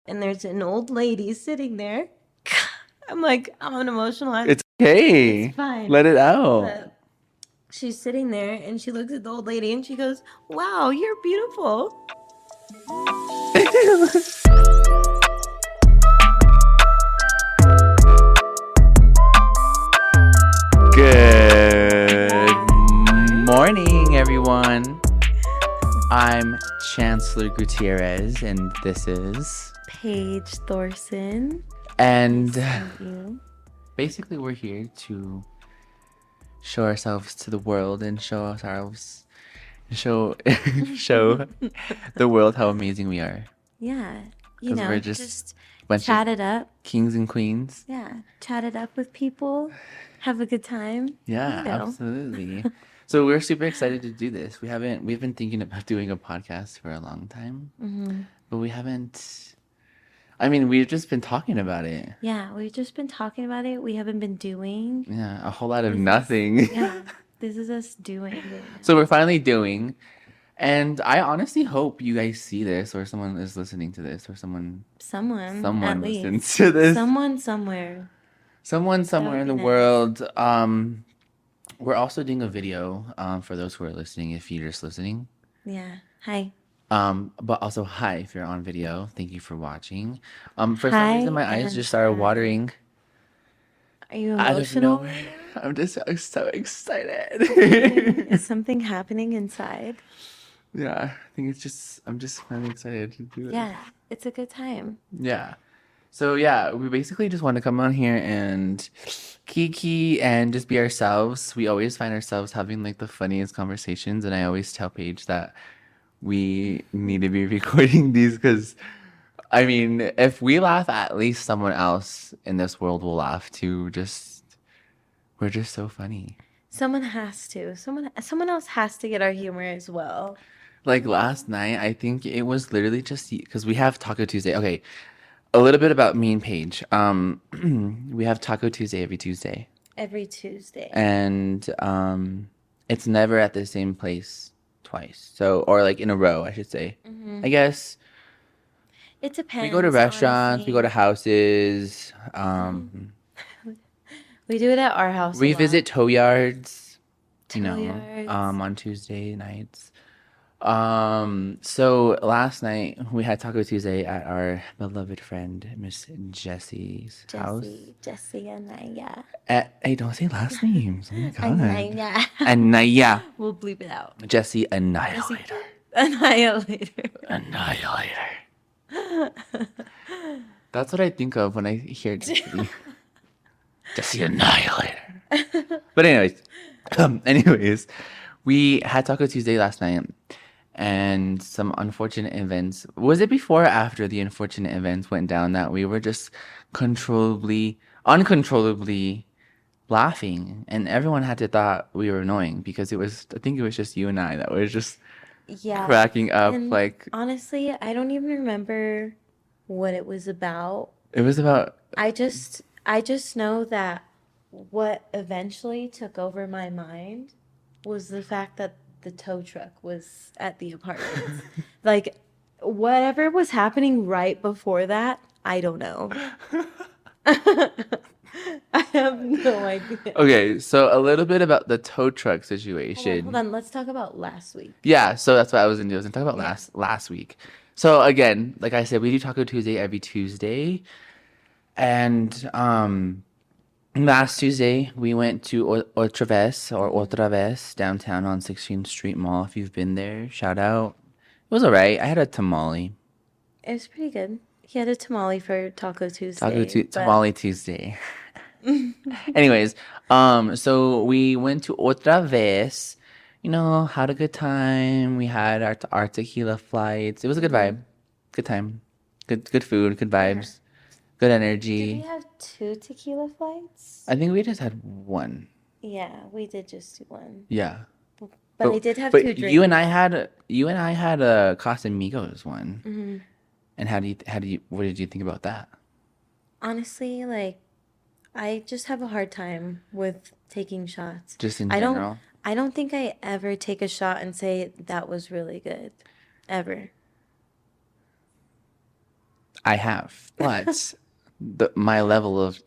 and there's an old lady sitting there. I'm an emotional. It's okay. It's fine. Let it out. But she's sitting there and she looks at the old lady and she goes, "Wow, you're beautiful." Good morning, everyone. I'm Chancellor Gutierrez, and this is Paige Thorson. And Nice to meet you. basically, we're here to show ourselves to the world and show show the world how amazing we are. Yeah, 'Cause we're just bunch chat of it up. kings and queens. Yeah, chat it up with people. Have a good time. Yeah, You know. absolutely. So we're super excited to do this. We've been thinking about doing a podcast for a long time, Mm-hmm. but we haven't. I mean, we've just been talking about it. Yeah, we've just been talking about it. We haven't been doing. Yeah, a whole lot of This is- nothing. Yeah, this is us doing. So we're finally doing, and I honestly hope you guys see this, or someone is listening to this, or someone Someone at listens least. to this. Someone somewhere. Someone somewhere in would the be nice. world. We're also doing a video for those who are listening, if you're just listening. Yeah. Hi. But also hi if you're on video. Thank you for watching. For some Hi reason my eyes and just started hi. watering Are you out of emotional? nowhere. I'm just so excited. Is something happening inside? Yeah, I think I'm just finally excited to do it. Yeah, it's a good time. Yeah. So yeah, we basically just want to come on here and kiki and just be ourselves. We always find ourselves having like the funniest conversations, and I always tell Paige that we need to be recording these because, I mean, if we laugh, at least someone else in this world will laugh too. We're just so funny. Someone has to. Someone else has to get our humor as well. Like last night, I think it was literally just because we have Taco Tuesday. Okay, a little bit about me and Paige. We have Taco Tuesday every Tuesday, Every Tuesday. and it's never at the same place twice. So, or like in a row, I should say. Mm-hmm. I guess It depends. we go to restaurants, we go to honestly. houses. We do it at our house. We a lot. visit tow yards, Tow yards. on Tuesday nights. So last night we had Taco Tuesday at our beloved friend Miss Jessie's house. Jesse, and Naya. Hey, don't say last names. Oh my god. Naya. Anaya. We'll bleep it out. Jesse Annihilator. Annihilator. Annihilator. That's what I think of when I hear Jesse. Jesse Annihilator. But anyways, we had Taco Tuesday last night, and some unfortunate events. Was it before or after the unfortunate events went down that we were just uncontrollably laughing, and everyone had to thought we were annoying because I think it was just you and I that was just Yeah. cracking up. And Like honestly, I don't even remember what it was about. it was about. I just know that what eventually took over my mind was the fact that the tow truck was at the apartment. Like whatever was happening right before that, I don't know. I have no idea. Okay, so a little bit about the tow truck Hold situation. on. Let's talk about last week. Yeah, so that's what I was gonna do. I was gonna talk about Yeah. last week. So again, like I said, we do Taco Tuesday every Tuesday, and last Tuesday we went to Otra Vez downtown on 16th Street Mall. If you've been there, shout out. It was alright. I had a tamale. It was pretty good. He had a tamale for Taco Tuesday. but- Tamale Tuesday. Anyways, so we went to Otra Vez. Had a good time. We had our tequila flights. It was a good vibe. Good time. Good food, good vibes. Good Did energy. we have 2 tequila flights? I think we just had one. Yeah, we did just do one. Yeah. But I did have but 2 drinks. you and I had a Casamigos one. hmm And what did you think about that? Honestly, like, I just have a hard time with taking shots. Just in I don't- general. I don't think I ever take a shot and say that was really good. Ever. I have, but my level of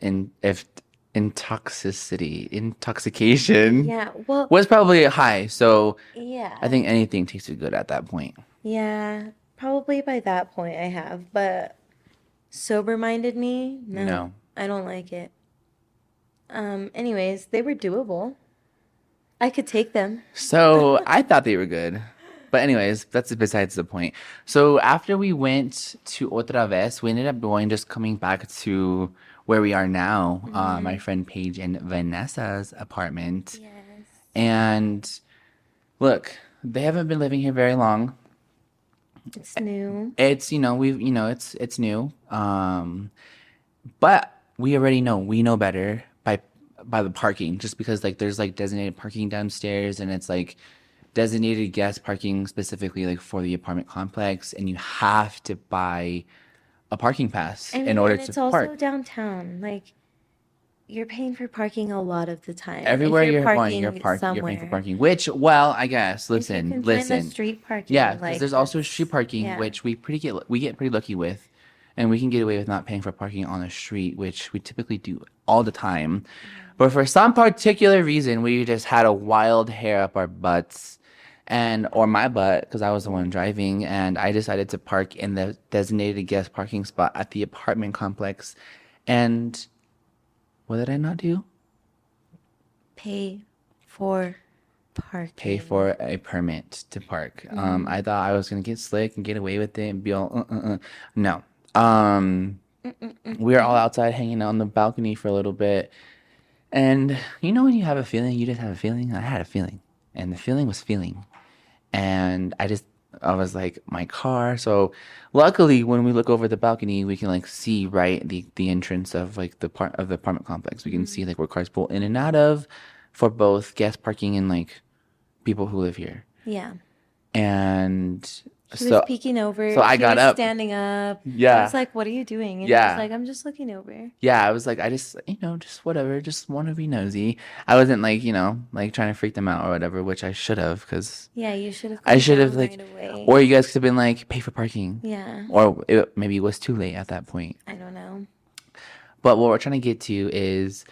intoxication Yeah, well, was probably high. So I yeah. think anything tasted good at that point. Yeah, probably by that point I have, but sober-minded me? No, No. I don't like it. Anyways, they were doable. I could take them. So I thought they were good. But anyways, that's besides the point. So after we went to Otra Vez, we ended up going just coming back to where we are now, my Hmm. friend Paige and Vanessa's apartment. Yes. And look, they haven't been living here very long. It's new. It's, it's new. But we already know, we know better by the parking, just because like there's like designated parking downstairs and it's like designated guest parking specifically like for the apartment complex, and you have to buy a parking pass I in mean, order and to it's also park. downtown. Like, you're paying for parking a lot of the time. If Everywhere you're you're going, parking you're paying for somewhere, parking. Which, well, I guess, if you listen, can find the listen. street Yeah, parking, because like, there's also street that's, parking, yeah. which we get pretty lucky with, and we can get away with not paying for parking on the street, which we typically do all the time. Yeah. But for some particular reason, we just had a wild hair up our butts, and or my butt, because I was the one Mm. driving, and I decided to park in the designated guest parking spot at the apartment complex. And what did I not do? Pay for Pay parking. for a permit to park. Mm-hmm. I thought I was gonna get slick and get away with it and be all No. Um, we were all Mm-mm-mm-mm. outside hanging out on the balcony for a little bit, and you know when you have a feeling, you just have a feeling. I had a feeling, and the feeling was feeling, and I was like my car. So luckily, when we look over the balcony, we can like see right the entrance of like the part of the apartment complex. We can see Mhm. like where cars pull in and out of, for both guest parking and like people who live here. Yeah. And He was so peeking so over. I He got was up. standing up. I was Yeah. like, "What are you doing?" And he was Yeah. like, "I'm just looking over." Yeah, I was like, I just, just whatever, just want to be nosy. I wasn't like, like trying to freak them out or whatever, which I should have, because Yeah, you should have I come should have down like, right or away. you guys could have been like, pay for parking, Yeah. or maybe it was too late at that point. I don't know. But what we're trying to get to is,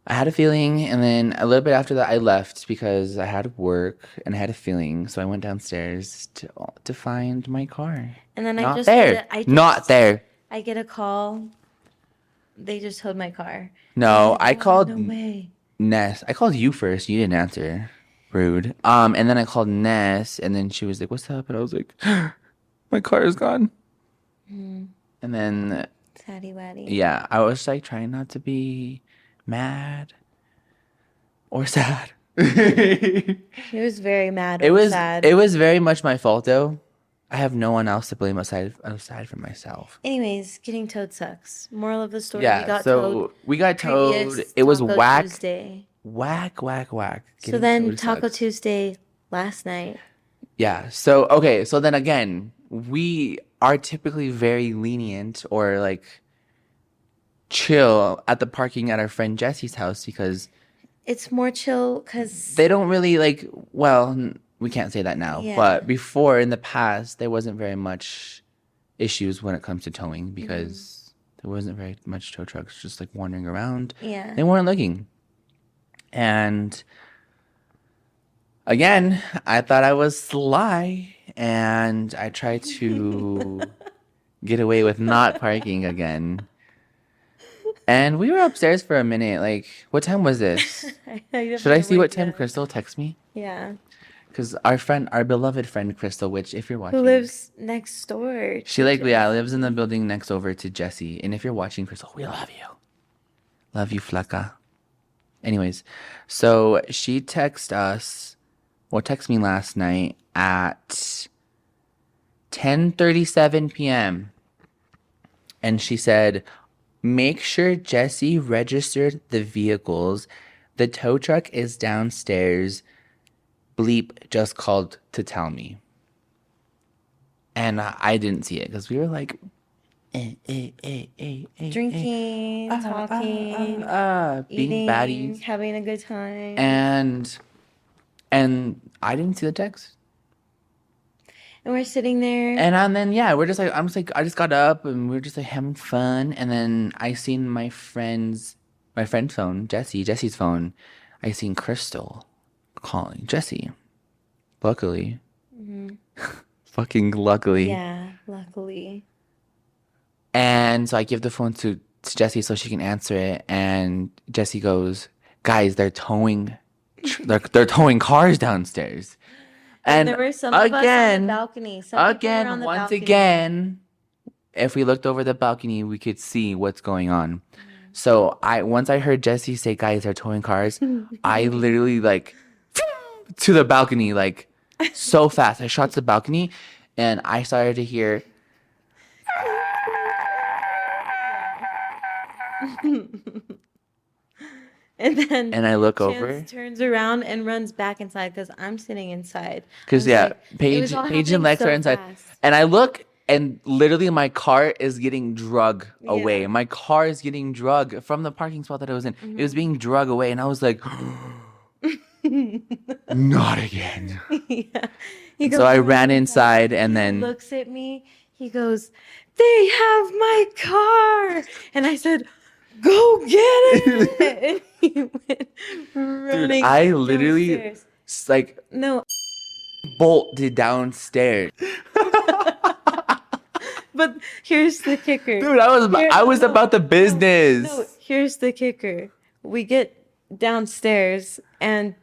I had a feeling, and then a little bit after that, I left because I had work and I had a feeling. So I went downstairs to find my car. And then Not there. Not there. I get a call. They just towed my car. And I was No, like, I "What? called No way." Ness. I called you first. You didn't answer. Rude. And then I called Ness, and then she was like, "What's up?" And I was like, "My car is gone." Hmm. And then, Saddy waddy. yeah, I was like trying not to be mad or sad. It He was very mad or sad. was very much my fault though. I have no one else to blame aside from myself. Anyways, getting towed sucks. Moral of the story, we Yeah, got towed so we got towed. previous It was Taco whack, Tuesday. whack, whack, whack. So Getting then towed Taco sucks. Tuesday last night. Yeah. So okay. So then again, we are typically very lenient or like chill at the parking at our friend Jesse's house, because It's more chill because, they don't really like. Well, we can't say that now, yeah. but before in the past, there wasn't very much issues when it comes to towing, Hmm. because there wasn't very much tow trucks just like wandering around. Yeah. They weren't looking, and again, I thought I was sly, and I tried to get away with not parking again. And we were upstairs for a minute. Like, what time was this? I have Should I no see what time idea. Crystal texted me? Yeah. Because our beloved friend Crystal, which if you're Who watching, lives next door she to like, yeah, lives in the Jesse. building next over to Jesse. And if you're watching, Crystal, we love you, flaca. Anyways, so she texted me last night at 10:37 p.m. and she said, "Make sure Jesse registered the vehicles. The tow truck is downstairs. Bleep just called to tell me." And I didn't see it because we were like, Drinking, talking, being eating, baddies. having a good time. And I didn't see the text. And we're sitting there. And then yeah, I'm just like I just got up and we are just like having fun. And then I seen my friend's phone, Jesse's phone. I seen Crystal calling Jesse. Luckily, Mhm. fucking luckily. Yeah, luckily. And so I give the phone to Jessie so she can answer it. And Jessie goes, "Guys, they're towing cars downstairs." And And there were some of us on the again, balcony. Some people were on the once balcony. again, if we looked over the balcony, we could see what's going on. So once I heard Jessie say, "Guys, they're towing cars," I literally like to the balcony like so fast. I shot to the balcony, and I started to hear. And then And I look over Chance turns around and runs back inside because I'm sitting inside. I because was yeah, like, it was all Paige and happening Lex are so inside, fast. and I look, and literally my car is getting drug away. Yeah. My car is getting drug from the parking spot that I was in. It was being drug away, and I was like, not again. Yeah. He So goes I running ran inside, and He then looks at me. He goes, "They have my car." And I said, "Go get it." And he went dude, running I literally downstairs. like No, bolted downstairs. but here's the kicker. Dude, I was No, about the no, business. here's the kicker. We get downstairs and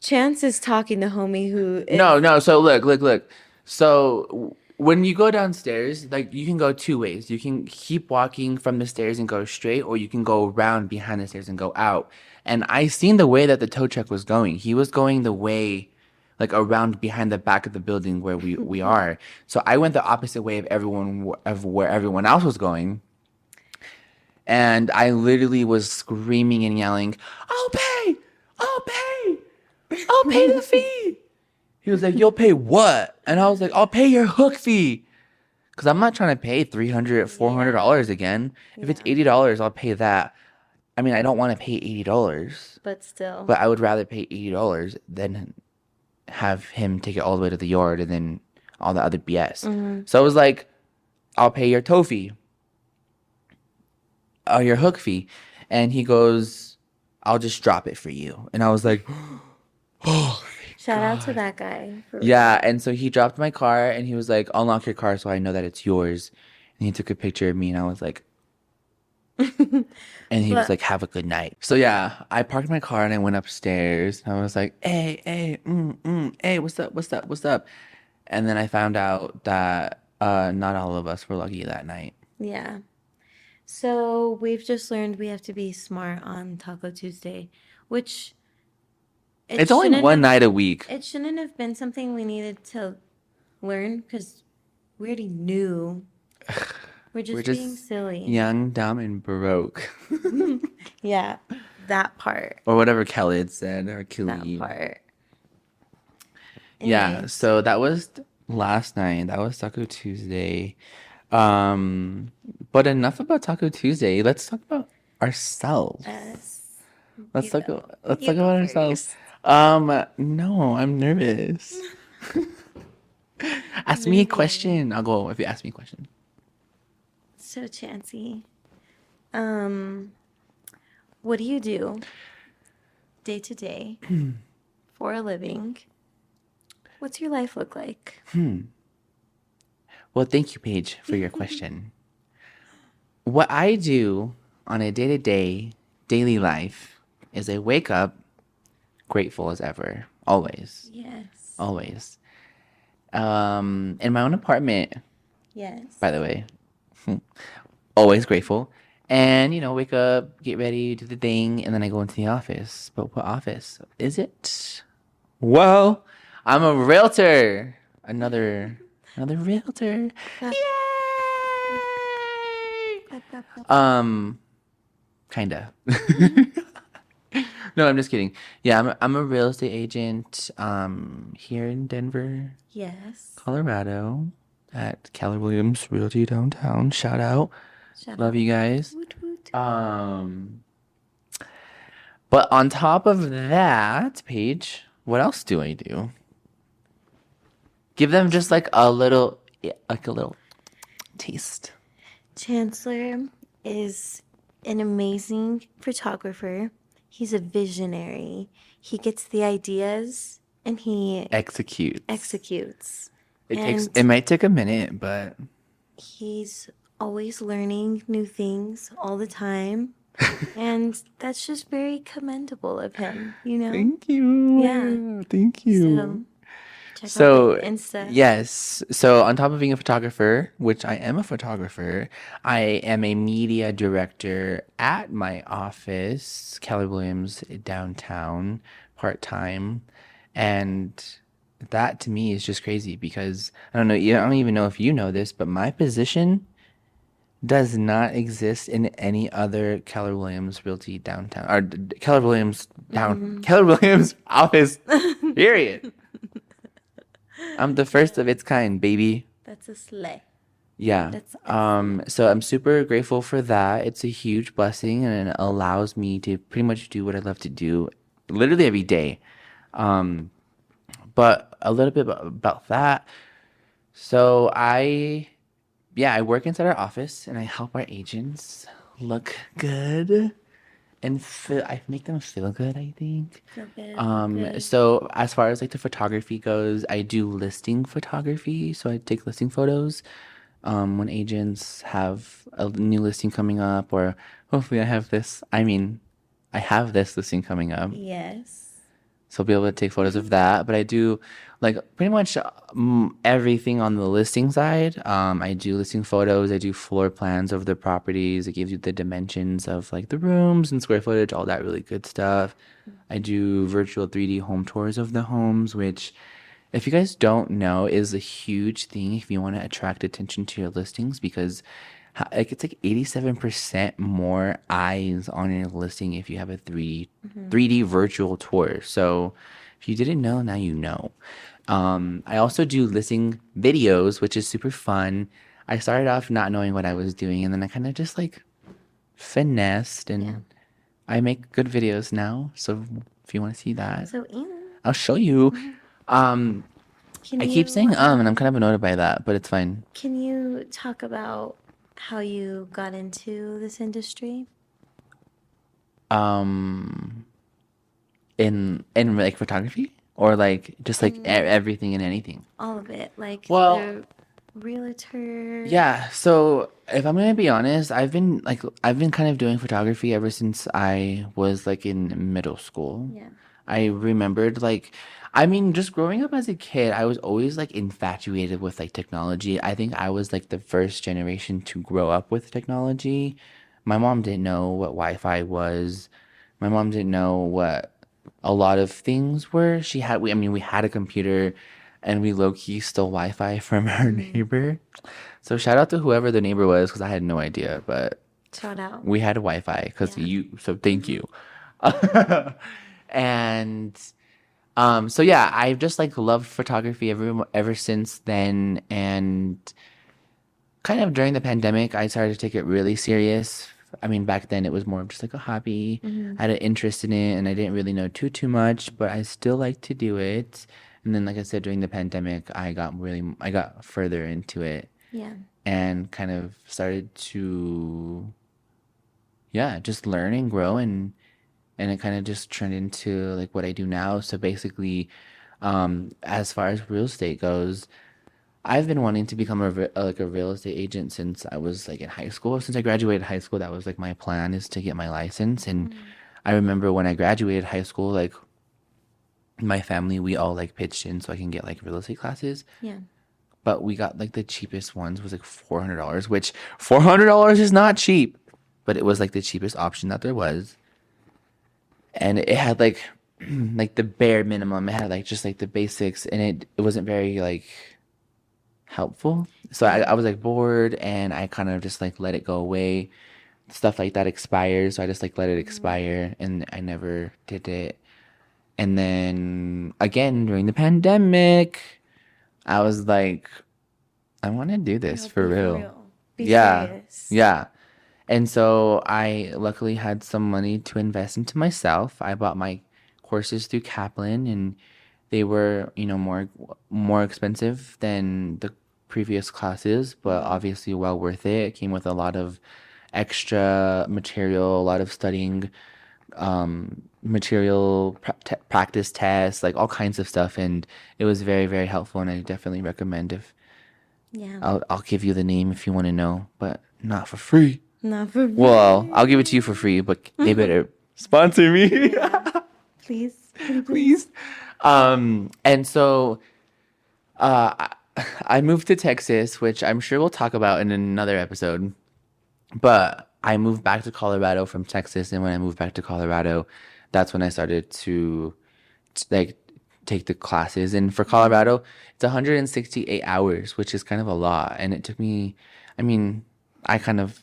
Chance is talking to homie who No, is no. So look. So when you go downstairs, like you can go two ways. You can keep walking from the stairs and go straight, or you can go around behind the stairs and go out. And I seen the way that the tow truck was going. He was going the way, like around behind the back of the building where we are. So I went the opposite way of where everyone else was going. And I literally was screaming and yelling, "I'll pay! I'll pay! I'll pay the fee!" He was like, "You'll pay what?" And I was like, "I'll pay your hook fee." Because I'm not trying to pay $300, $400 again. If it's yeah, $80, I'll pay that. I mean, I don't want to pay $80, but still. but I would rather pay $80 than have him take it all the way to the yard and then all the other BS. So I was like, "I'll pay your tow fee, or your hook fee." And he goes, "I'll just drop it for you." And I was like, "Oh, Shout out to that guy. For yeah." And so he dropped my car and he was like, "I'll lock your car so I know that it's yours." And he took a picture of me and I was like, and he was But like, "Have a good night." So yeah, I parked my car and I went upstairs. And I was like, "Hey, what's up, what's up?" And then I found out that not all of us were lucky that night. yeah. So we've just learned we have to be smart on Taco Tuesday, which it It's only shouldn't one have night a week. it shouldn't have been something we needed to learn because we already knew. We're We're just being just silly. young, dumb, and broke. Yeah, that part. Or whatever Khaled said, or That Khalid. part. Yeah, Anyways, so that was last night. That was Taco Tuesday. Um, but enough about Taco Tuesday. Let's talk about ourselves. us, Let's talk let's you talk go about ourselves. first. No, I'm nervous. Ask me a question. I'll go if you ask me a question. So Chancy, um, what do you do day to day for a living? What's your life look like? Well, thank you, Paige, for your question. What I do on a day-to-day, daily life is I wake up grateful as ever. Always. Yes. Always. In my own apartment, Yes. by the way. Always grateful. And, wake up, get ready, do the thing, and then I go into the office. But what office is it? Well, I'm a realtor. Another realtor. Clap, Yay! clap, clap, clap. Kinda. No, I'm just kidding. Yeah, I'm a real estate agent here in Denver, Yes. Colorado, at Keller Williams Realty downtown. Shout out. Shout Love out. you guys. Woot woot. But on top of that, Paige, what else do I do? Give them just like a little, yeah, like a little taste. Chancellor is an amazing photographer. He's a visionary. He gets the ideas and he Executes. executes. It And might take a minute, but he's always learning new things all the time. And that's just very commendable of him, you know? thank you. Yeah. Thank So you. check out the So, Insta. yes. So, on top of being a photographer, which I am a photographer, I am a media director at my office, Keller Williams downtown, part time. And that to me is just crazy because I don't know, I don't even know if you know this, but my position does not exist in any other Keller Williams Realty downtown or Keller Williams Keller Williams office, period. I'm the first of its kind, baby. That's a sleigh. Yeah. That's excellent. So I'm super grateful for that. It's a huge blessing and it allows me to pretty much do what I love to do literally every day. Um, but a little bit about that. So I work inside our office and I help our agents look good and I make them feel good, I think. Feel good, look good. So as far as like the photography goes, I do listing photography. So I take listing photos when agents have a new listing coming up, or hopefully I have this listing coming up. Yes. So I'll be able to take photos of that. But I do like pretty much everything on the listing side. I do listing photos. I do floor plans of the properties. It gives you the dimensions of like the rooms and square footage, all that really good stuff. I do virtual 3D home tours of the homes, which, if you guys don't know, is a huge thing if you want to attract attention to your listings because like it's like 87% more eyes on your listing if you have a 3D virtual tour. So if you didn't know, now you know. I also do listing videos, which is super fun. I started off not knowing what I was doing, and then I kind of just like finessed, and I make good videos now. So if you want to see that, So, I'll show you. Um, can I keep saying you and I'm kind of annoyed by that, but it's fine. can you talk about how you got into this industry? Um, in like photography or like just like everything and anything. All of it, like Well, the realtor. yeah. So if I'm gonna be honest, I've been kind of doing photography ever since I was like in middle school. Yeah. I remembered like I mean just growing up as a kid, I was always like infatuated with like technology. I think I was like the first generation to grow up with technology. My mom didn't know what Wi-Fi was. My mom didn't know what a lot of things were. We had a computer and we low-key stole Wi-Fi from our neighbor. So shout out to whoever the neighbor was because I had no idea, but Shout out. we had Wi-Fi because Yeah. so thank you. And so yeah, I've just like loved photography ever since then, and kind of during the pandemic, I started to take it really serious. I mean, back then it was more of just like a hobby. I had an interest in it, and I didn't really know too much, but I still like to do it. And then, like I said, during the pandemic, I got further into it Yeah. and kind of started to, yeah, just learn and grow, and it kind of just turned into like what I do now. So basically, as far as real estate goes, I've been wanting to become like a real estate agent since I was like in high school. Since I graduated high school, that was like my plan is to get my license. And I remember when I graduated high school, like my family, we all like pitched in so I can get like real estate classes. Yeah. But we got like the cheapest ones was like $400, which $400 is not cheap, but it was like the cheapest option that there was. And it had like like the bare minimum. It had like just like the basics, and it wasn't very like helpful. So I was like bored, and I kind of just like let it go away. Stuff like that expires, so I just like let it expire, and I never did it. And then again during the pandemic, I was like, I want to do this It'll for be for real. real. Be Yeah, serious. yeah. And so I luckily had some money to invest into myself. I bought my courses through Kaplan, and They were, more expensive than the previous classes, but obviously well worth it. It came with a lot of extra material, a lot of studying material, practice tests, like all kinds of stuff, and it was very, very helpful. And I definitely recommend if Yeah. I'll give you the name if you want to know, but not for free. Not for Well, I'll give it to you free. for free, but they better sponsor me. Yeah. Please, pretty please. Please. And so I I moved to Texas, which I'm sure we'll talk about in another episode. But I moved back to Colorado from Texas, and when I moved back to Colorado, that's when I started to like take the classes. And for Colorado, it's 168 hours, which is kind of a lot. And it took me, I mean, I kind of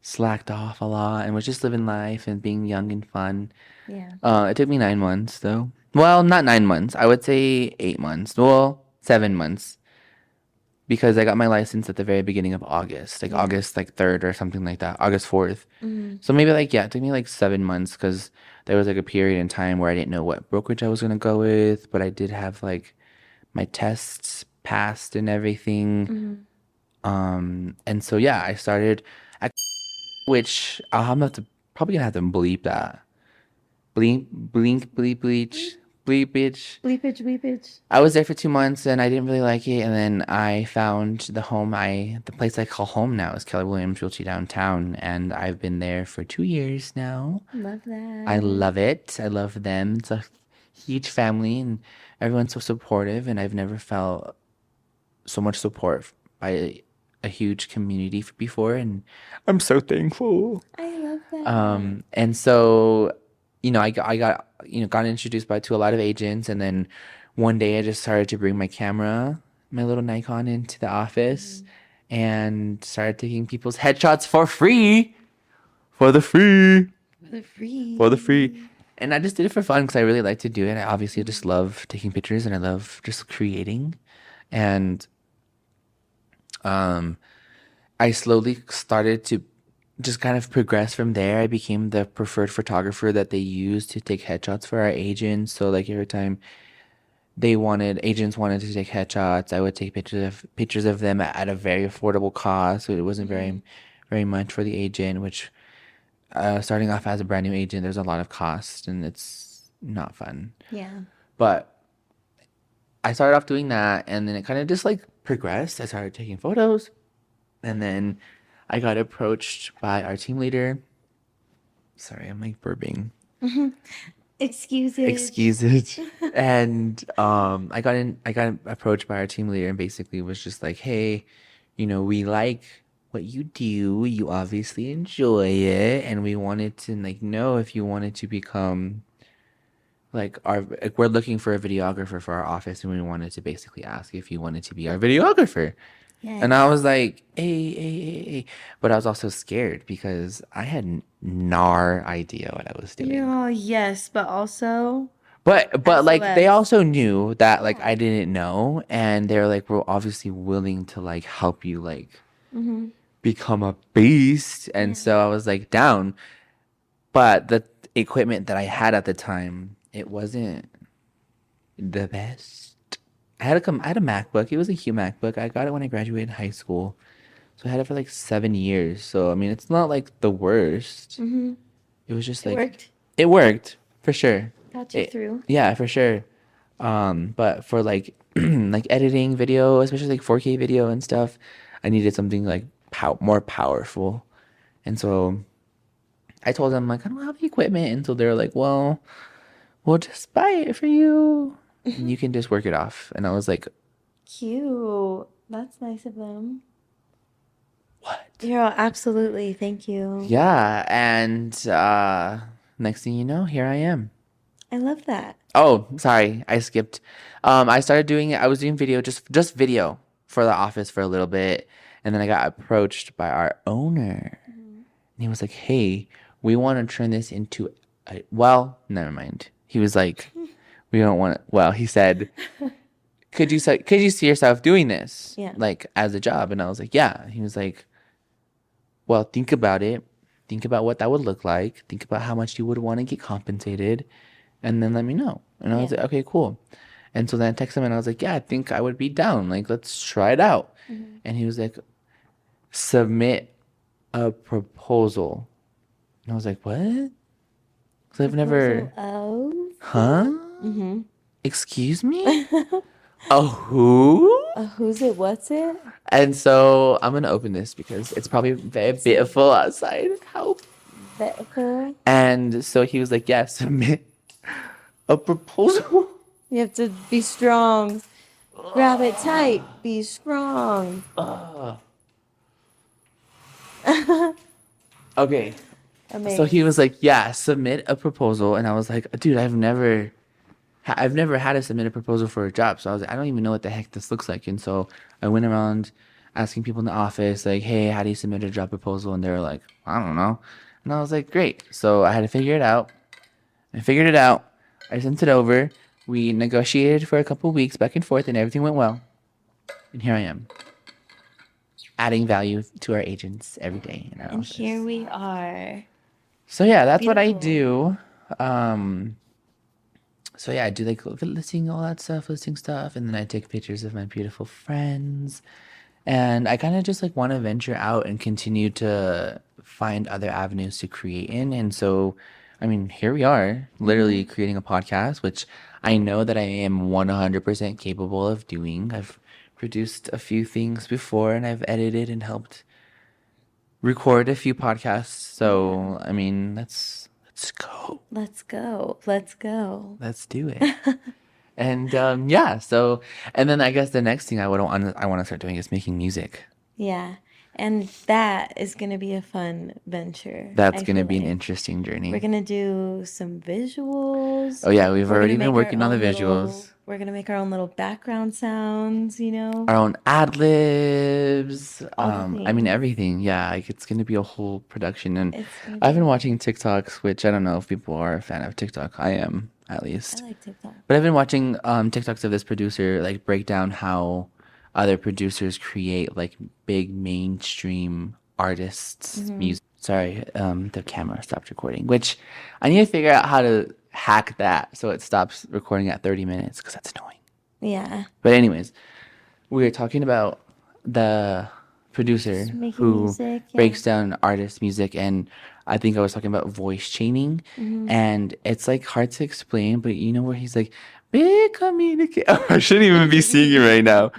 slacked off a lot and was just living life and being young and fun. Yeah. It took me 9 months though. Well, not 9 months. I would say 8 months. Well, 7 months because I got my license at the very beginning of August, like Yeah. August like 3rd or something like that, August 4th. Mm-hmm. So maybe like, yeah, it took me like 7 months because there was like a period in time where I didn't know what brokerage I was gonna go with, but I did have like my tests passed and everything. Mm-hmm. And so yeah, I started at which I'm have to probably gonna have to bleep that. Bleep, blink, bleep, bleach, bleep, bitch. Bleepage, bleepage. I was there for 2 months and I didn't really like it. And then I found the place I call home now is Keller Williams Realty downtown. And I've been there for 2 years now. Love that. I love it. I love them. It's a huge family and everyone's so supportive. And I've never felt so much support by a huge community before. And I'm so thankful. I love that. And so, got introduced to a lot of agents, and then one day I just started to bring my camera, my little Nikon, into the office, and started taking people's headshots for free, for the free, For the free. for the free. And I just did it for fun because I really like to do it. I obviously just love taking pictures and I love just creating, and I slowly started to just kind of progress from there. I became the preferred photographer that they use to take headshots for our agents. So like every time agents wanted to take headshots, I would take pictures of them at a very affordable cost. So it wasn't very much for the agent, which starting off as a brand new agent, there's a lot of cost and it's not fun. Yeah. But I started off doing that and then it kind of just like progressed. I started taking photos and then I got approached by our team leader. Sorry, I'm like burping. Excuse it. Excuse it. And I got approached by our team leader and basically was just like, "Hey, we like what you do. You obviously enjoy it, and we wanted to like know if you wanted to become we're looking for a videographer for our office, and we wanted to basically ask if you wanted to be our videographer." Yeah. And I was like, hey. But I was also scared because I had no idea what I was doing. Oh, yes, but also But like they SOS. also knew that like I didn't know and they're like, we're obviously willing to like help you like become a beast. And so I was like down. But the equipment that I had at the time, it wasn't the best. I had a MacBook. It was a Hue MacBook. I got it when I graduated high school. So I had it for like 7 years. So I mean, it's not like the worst. It was just It like worked. it worked for sure. Got you through. Yeah, for sure. But for like like editing video, especially like 4K video and stuff, I needed something like more powerful. And so I told them like I don't have the equipment, and so they're like, well, we'll just buy it for you. And you can just work it off. And I was like, Cute. That's nice of them. what? Yeah, absolutely. Thank you. Yeah, and next thing you know, here I am. I love that. Oh, sorry, I skipped. I started doing it. I was doing video, just video for the office for a little bit, and then I got approached by our owner, and he was like, "Hey, we want to turn this into well, never mind." He was like, "We don't want." Well, he said, could you see yourself doing this, Yeah. like as a job?" And I was like, "Yeah." He was like, "Well, think about it. Think about what that would look like. Think about how much you would want to get compensated, and then let me know." And I was Yeah. like, "Okay, cool." And so then I texted him and I was like, yeah, I think I would be down. Like, let's try it out. Mhm. And he was like, submit a proposal. And I was like, what? Because I've Proposal never, of. huh? Mm-hmm. Excuse me? A who? Who's it? What's it? And so I'm gonna open this because it's probably very Let's see. beautiful outside. Help. Beautiful. And so he was like, yeah, submit a proposal. You have to be strong. Grab it tight. Be strong. Okay. So he Amazing. was like, yeah, submit a proposal. And I was like, dude, I've never had to submit a proposal for a job. So I was like, I don't even know what the heck this looks like. And so I went around asking people in the office, like, hey, how do you submit a job proposal? And they were like, I don't know. And I was like, great. So I had to figure it out. I figured it out. I sent it over. We negotiated for a couple weeks back and forth, and everything went well. And here I am, adding value to our agents every day in our And here office. we are. So yeah, that's what I Beautiful. do. Um, so yeah, I do like listing all that stuff, listing stuff, and then I take pictures of my beautiful friends. And I kind of just like want to venture out and continue to find other avenues to create in. And so, I mean, here we are, literally Mm-hmm. creating a podcast, which I know that I am 100% capable of doing. I've produced a few things before and I've edited and helped record a few podcasts. Yeah. So, I mean, let's go. Let's go. Let's go. Let's do it. And yeah, so and then I guess the next thing I want to start doing is making music. Yeah. And that is going to be a fun venture, That's I gonna feel be an like. interesting We're journey. going to do some visuals. Oh yeah, we've We're going to already been make our working on the own little visuals, we're going to make our own little background sounds, you know, our own ad libs. all the I mean things. everything. Yeah, like it's gonna be a whole production. And It's going to I've be been watching amazing. TikToks, which I don't know if people are a fan of TikTok. I am, at I least. like TikTok. But I've been watching TikToks of this producer like break down how other producers create like big mainstream artists' Hmm. music. Sorry, the camera stopped recording, which I need to figure out how to hack that so it stops recording at 30 minutes because that's annoying. Yeah. But anyways, we were talking about the producer Just making who music. Yeah. breaks down artist music, and I think I was talking about voice chaining, Hmm. and it's like hard to explain, but you know where he's like, big communicate. I shouldn't even be singing right now,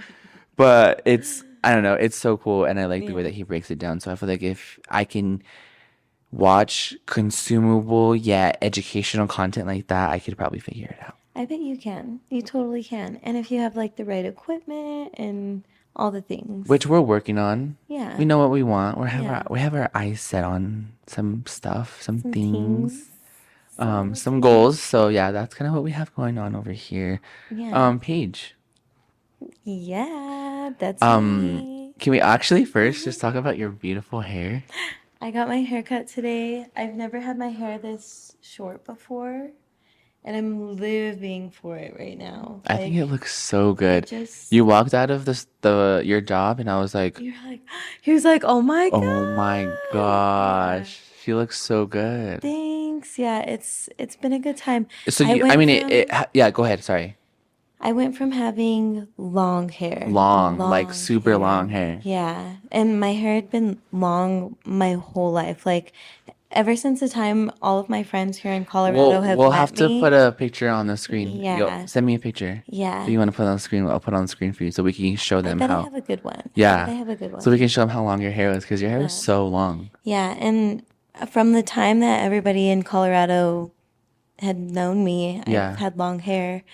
but it's I don't know, it's so cool, and I like the way Yeah. that he breaks it down. So I feel like if I can watch consumable yet educational content like that, I could probably figure it out. I bet you can. You totally can. And if you have like the right equipment and all the Which things. we're working on. We Yeah. know what we want. Yeah. We have our eyes set on some stuff, some Some things, things. Some little some things. goals. So yeah, that's kind of what we have going on over here. Yeah. Paige, Yeah, that's um, me. can we actually first Mhm. just talk about your beautiful hair? I got my hair cut today. I've never had my hair this short before, and I'm living for it right now. I think it Like, looks so I good. just, You walked out of the your job and I was like, you're like, he was like, oh my "Oh my God. Yeah. gosh, she looks so good." Thanks. Yeah, it's been a good time. So I I went mean from yeah, go ahead, sorry. I went from having Like long super long hair. hair. Yeah, and my hair had been long my whole life. Like ever since the time all of my friends here in Colorado have We'll have met to put me. a picture on the screen. Yo, Yeah. send me a picture. If Yeah. you want to put it on the screen, I'll put it on the screen for you so we can show I them bet I how. have a good one. I bet I Yeah. have a good So we one. can show them how long your hair is because your hair is Yeah. so long. Yeah, and from the time that everybody in Colorado had known me, I've Yeah. had long hair.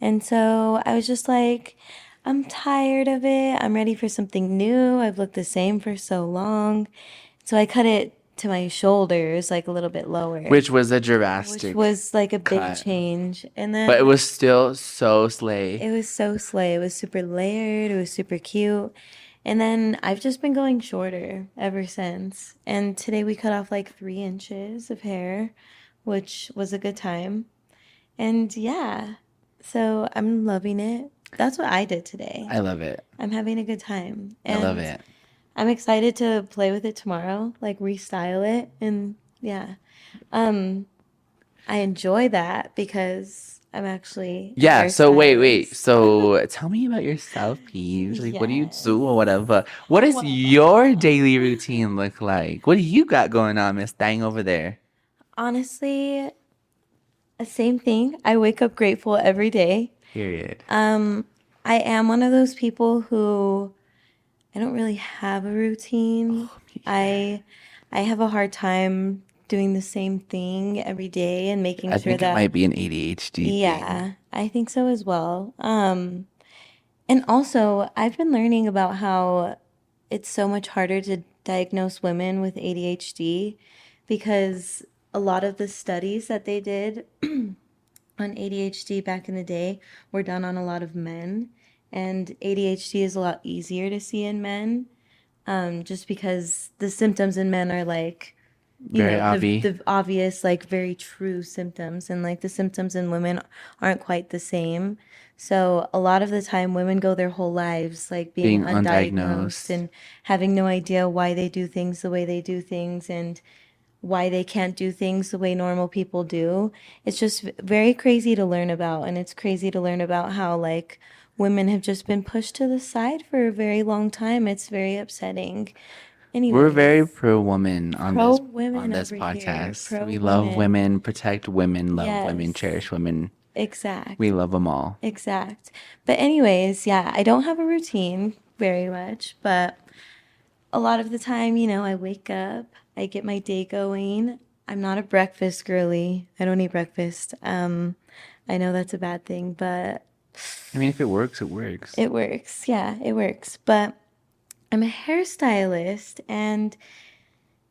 And so I was just like, I'm tired of it. I'm ready for something new. I've looked the same for so long. So I cut it to my shoulders, like a little bit lower, Which was a which drastic was like a big cut. change. And But it then was still so slay. it was so slay. It was super layered. It was super cute. And then I've just been going shorter ever since. And today we cut off like 3 inches of hair, which was a good time. And yeah, so I'm loving it. That's what I did today. I love it. I'm having a good time. I love And it. I'm excited to play with it tomorrow, like restyle it and yeah. Um I enjoy that because I'm actually a Yeah, so wait. hairstylist. So tell me about yourself, Paige. Like, what do you Yes. do or whatever? What does your Well, daily routine look like? What do you got going on, Miss Dang over there? honestly, same thing. I wake up grateful every day. Period. Um, I am one of those people who I don't really have a routine. Oh, me either. I have a hard time doing the same thing every day and making I sure think it that, might be an ADHD thing. yeah, I think so as well. And also, I've been learning about how it's so much harder to diagnose women with ADHD because a lot of the studies that they did on ADHD back in the day were done on a lot of men. And ADHD is a lot easier to see in men, just because the symptoms in men are like, Very obvi. the obvious, like very true symptoms, and like the symptoms in women aren't quite the same. So a lot of the time, women go their whole lives like being Being undiagnosed undiagnosed. and having no idea why they do things the way they do things and why they can't do things the way normal people do. It's just very crazy to learn about, and it's crazy to learn about how like women have just been pushed to the side for a very long time. It's very upsetting. We're very Anyways, pro woman pro on women this over here. podcast. Pro We love women. women, protect women, love women, Yes, cherish women. We exact. love them all. Exact. But anyways, yeah, I don't have a routine very much, but a lot of the time, I wake up, I get my day going. I'm not a breakfast girly. I don't eat breakfast. I know that's a bad thing, but I mean, if it works, it works. it works. Yeah, it works. But I'm a hairstylist and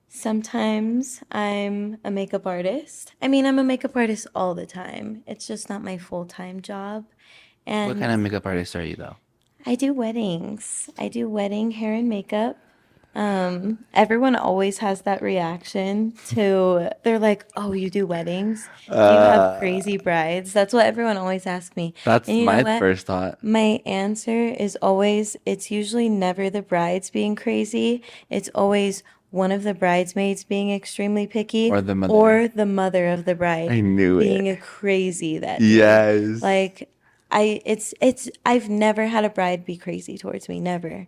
sometimes I'm a makeup artist. I mean, I'm a makeup artist all the time. It's just not my full-time job. What And kind of makeup artist are you, though? I do weddings. I do wedding hair and makeup. Everyone always has that reaction to, they're like, "Oh, you do weddings? Do you have Uh, crazy brides?" That's what everyone always asks me. that's And you know my what? first thought. My answer is always, it's usually never the brides being crazy. It's always one of the bridesmaids being extremely picky Or the mother. or the mother of the bride I knew being it. a crazy that day. Yes. Like, I've never had a bride be crazy towards me, never.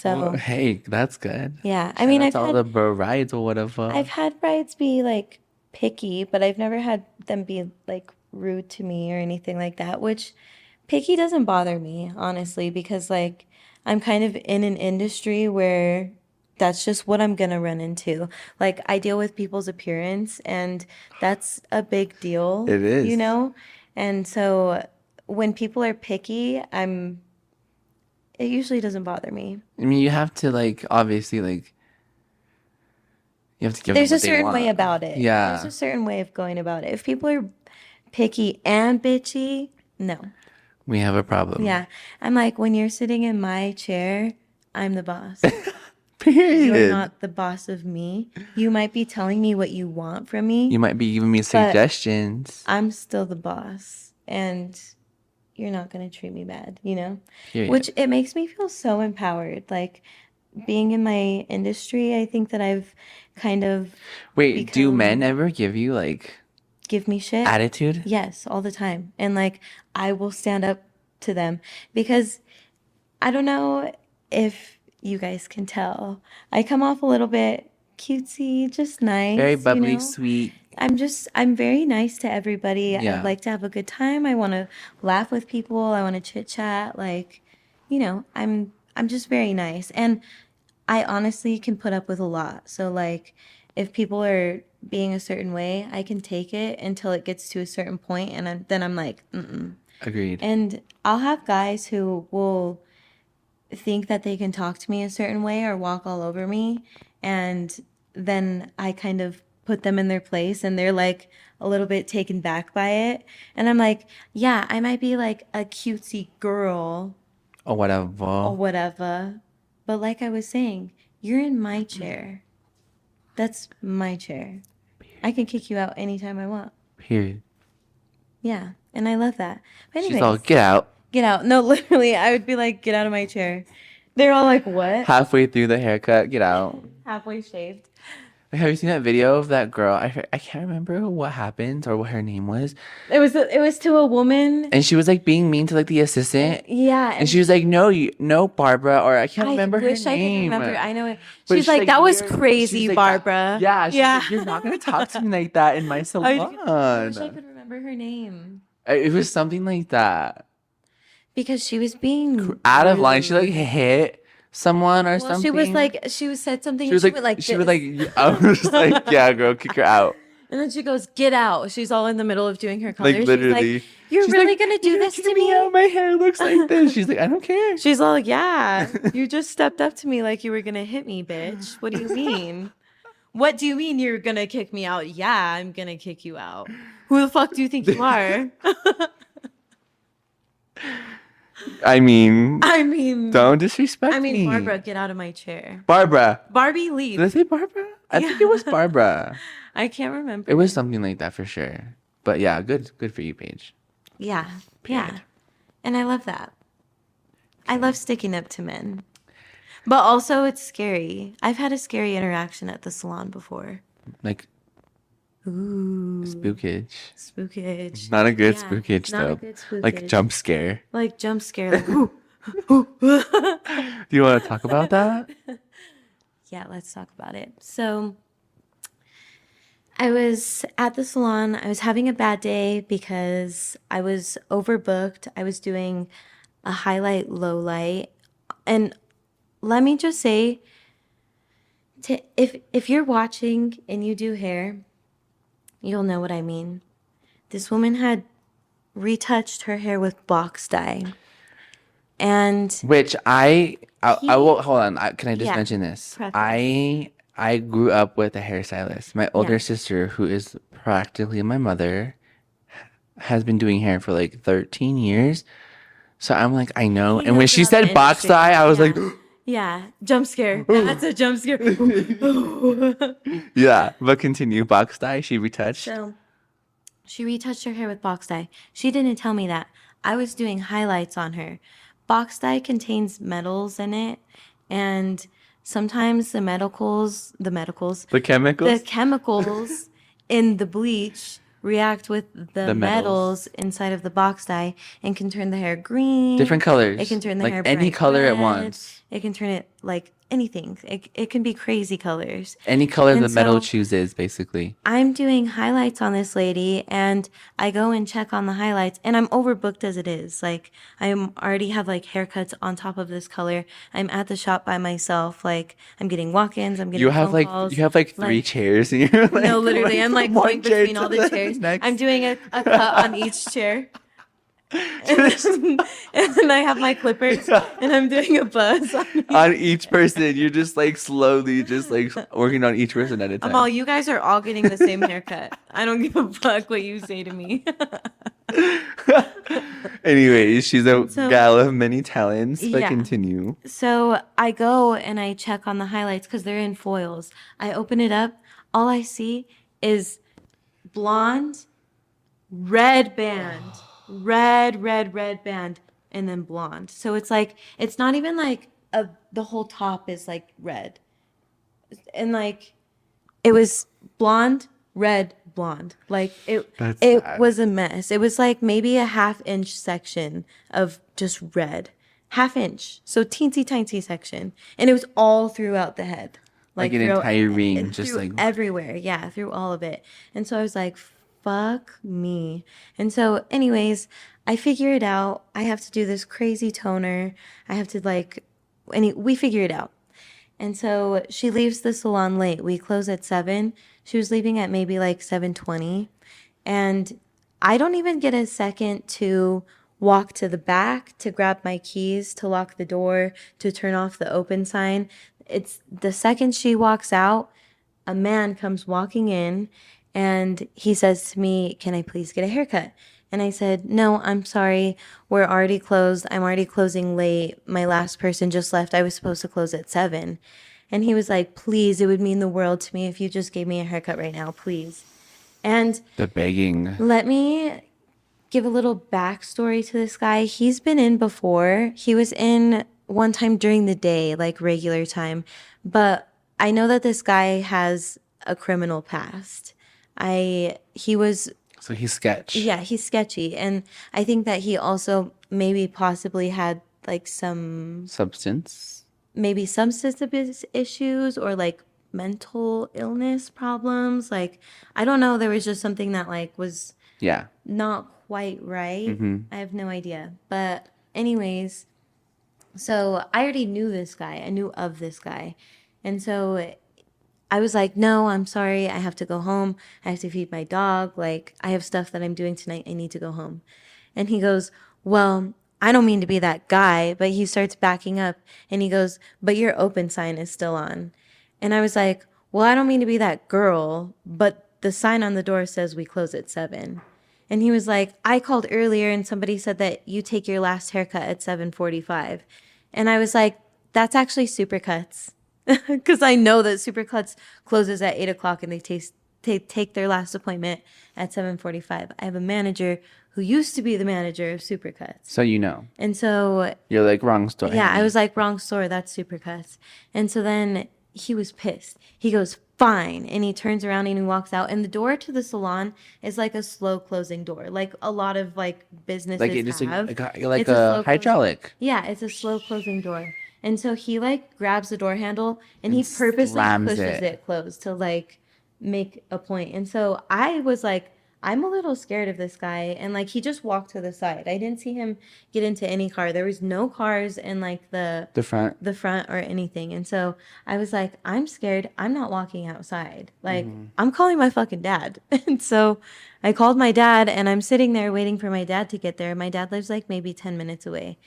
Well, So, hey, that's good. yeah. I Shout mean, out to all the brides or I've whatever. had brides be like picky, but I've never had them be like rude to me or anything like that, which picky doesn't bother me, honestly, because like I'm kind of in an industry where that's just what I'm gonna run into. Like I deal with people's appearance and that's a big deal, It is. And so when people are picky, it usually doesn't bother me. I mean, you have to, like, obviously, like, you have to give them There's a what they certain way want. about it. There's Yeah. a certain way of going about it. If people are picky and bitchy, no. We have a problem. Yeah. I'm like, when you're sitting in my chair, I'm the boss. You're Period. not the boss of me. You might be telling me what you want from You me, might be giving me but suggestions. I'm still the boss. And you're not going to treat me bad? Period. Which it makes me feel so empowered. Like being in my industry, I think that I've kind of Wait, do men become ever give you, like, give me shit. attitude? Yes, all the time. And like I will stand up to them because I don't know if you guys can tell. I come off a little bit cutesy, just Very nice. bubbly, sweet. I'm very nice to everybody. I Yeah. like to have a good time. I want to laugh with people. I want to chit chat. Like, I'm just very nice. And I honestly can put up with a lot. So like if people are being a certain way, I can take it until it gets to a certain point and then I'm like, mm-mm. Agreed. And I'll have guys who will think that they can talk to me a certain way or walk all over me. And then I kind of put them in their place and they're like a little bit taken back by it. And I'm like, yeah, I might be like a cutesy girl Or or whatever. whatever. But like I was saying, you're in my chair. That's my chair. I can kick you out anytime I want. Period. Yeah. And I love that. But She's all, anyways, get out. get out. No, literally, I would be like, get out of my chair. They're all like, what? Halfway through the haircut, get out. Halfway shaved. Like, have you seen that video of that girl? I can't remember what happened or what her name was. It was to a woman. And she was like being mean to like the assistant. Yeah, And and she was like, no, no, Barbara, or I can't I remember her wish I could name. remember. I know it. But She's like, that was she's crazy, like that. Barbara. Yeah, she's Yeah. like, you're not gonna talk to me like that in my I wish I salon. could remember her name It was something like that. because she was being Out of line. She like rude. hit someone or Well, she was something. like, she said something and she went like she was this. like, I was just like, yeah, girl, kick her out. And then she goes, get out. She's all in the middle of doing her Like colors. literally. She's like, you're She's really like, going to do "You're this to kicking me? out. My hair looks like this." She's like, I don't care. She's all like, yeah, you just stepped up to me like you were going to hit me, bitch. What do you mean? What do you mean you're going to kick me out? Yeah, I'm going to kick you out. Who the fuck do you think you are? I mean, I mean, don't disrespect me. Barbara, get out of my chair. Barbara. Barbie, Did I leave. say Barbara? I think it was Barbara. I can't remember. It was something like that for sure. But yeah, good for you, Paige. Yeah, Period. yeah. And I love that. I love sticking up to men. But also, it's scary. I've had a scary interaction at the salon before. Like Ooh, spookage. spookage. Not a good Yeah, spookage not a though. good spookage. Like jump scare. Like jump scare. Like, ooh. Do you want to talk about that? Yeah, let's talk about it. So, I was at the salon. I was having a bad day because I was overbooked. I was doing a highlight, low light. And let me just say, if you're watching and you do hair, you'll know what I mean. This woman had retouched her hair with box dye. And Which I will hold on. Can I just Yeah, mention this? preface. I grew up with a hairstylist. My older Yeah. sister, who is practically my mother, has been doing hair for like 13 years. So I'm like, I know. He And when knows she about the said box industry. dye, I was Yeah. like, yeah, jump scare. That's a jump scare. yeah. But continue. Box dye, she retouched. So she retouched her hair with box dye. She didn't tell me that. I was doing highlights on her. Box dye contains metals in it, and sometimes the The chemicals. chemicals in the bleach react with the metals. metals inside of the box dye and can turn the hair green. Different colors. It can turn the like hair any bright color at red. once. It can turn it like anything. It can be crazy colors. Any color And the metal so- chooses, basically. I'm doing highlights on this lady and I go and check on the highlights and I'm overbooked as it is. Like I'm already have like haircuts on top of this color. I'm at the shop by myself. Like I'm getting walk-ins, I'm getting You have phone like calls. three chairs, and you're like, No, literally, I'm like from one going chair between to all the chairs. next. I'm doing a cut on each chair. And then I have my clippers and I'm doing a buzz on each. On each person. You're just like slowly, just like working on each person at a time. I'm all, you guys are all getting the same haircut. I don't give a fuck what you say to me. Anyways, she's a So- gal of many talents. But Yeah. continue. So I go and I check on the highlights because they're in foils. I open it up. All I see is blonde, red band, red band, and then blonde. So it's like, it's not even like the whole top is like red. And like, it was blonde, red, blonde. Like That's it sad. was a mess. It was like maybe a half-inch section of just red. Half inch. So teensy tiny section. And it was all throughout the head. Like an throughout- entire ring, just through like everywhere. Yeah, through all of it. And so I was like, fuck me. And so anyways, I figure it out. I have to do this crazy toner. I have to we figure it out. And so she leaves the salon late. We close at 7. She was leaving at maybe like 7:20. And I don't even get a second to walk to the back to grab my keys, to lock the door, to turn off the open sign. It's the second she walks out, a man comes walking in and he says to me, "Can I please get a haircut?" And I said, "No, I'm sorry. We're already closed. I'm already closing late. My last person just left. I was supposed to close at 7." And he was like, "Please, it would mean the world to me if you just gave me a haircut right now, please." And the begging. let me give a little backstory to this guy. He's been in before. He was in one time during the day, like regular time. But I know that this guy has a criminal past. He was, So he's sketch. yeah, he's sketchy. And I think that he also maybe possibly had like Substance. maybe some substance issues or like mental illness problems. Like, I don't know. There was just something that like was Yeah. not quite right. Mm-hmm. I have no idea. But, anyways, so I already knew this guy. I knew of this guy. And so I was like, no, I'm sorry. I have to go home. I have to feed my dog. Like, I have stuff that I'm doing tonight. I need to go home. And he goes, well, I don't mean to be that guy, but he starts backing up and he goes, but your open sign is still on. And I was like, well, I don't mean to be that girl, but the sign on the door says we close at 7. And he was like, I called earlier and somebody said that you take your last haircut at 7:45. And I was like, that's actually Supercuts. Because I know that Supercuts closes at 8 o'clock and they take their last appointment at 7:45. I have a manager who used to be the manager of Supercuts. So you know. And so, You're like, wrong story. yeah, I honey. was like, wrong store, that's Supercuts. And so then he was pissed. He goes, fine. And he turns around and he walks out. And the door to the salon is like a slow closing door, like a lot of like businesses Like it just have. like It's a slow hydraulic. Yeah, it's a slow closing door. And so he like grabs the door handle and he And purposely slams pushes it. it closed to like make a point. And so I was like, I'm a little scared of this guy. And like he just walked to the side. I didn't see him get into any car. There was no cars in like The front. the front or anything. And so I was like, I'm scared. I'm not walking outside. Like, I'm calling my fucking dad. And so I called my dad and I'm sitting there waiting for my dad to get there. My dad lives like maybe 10 minutes away.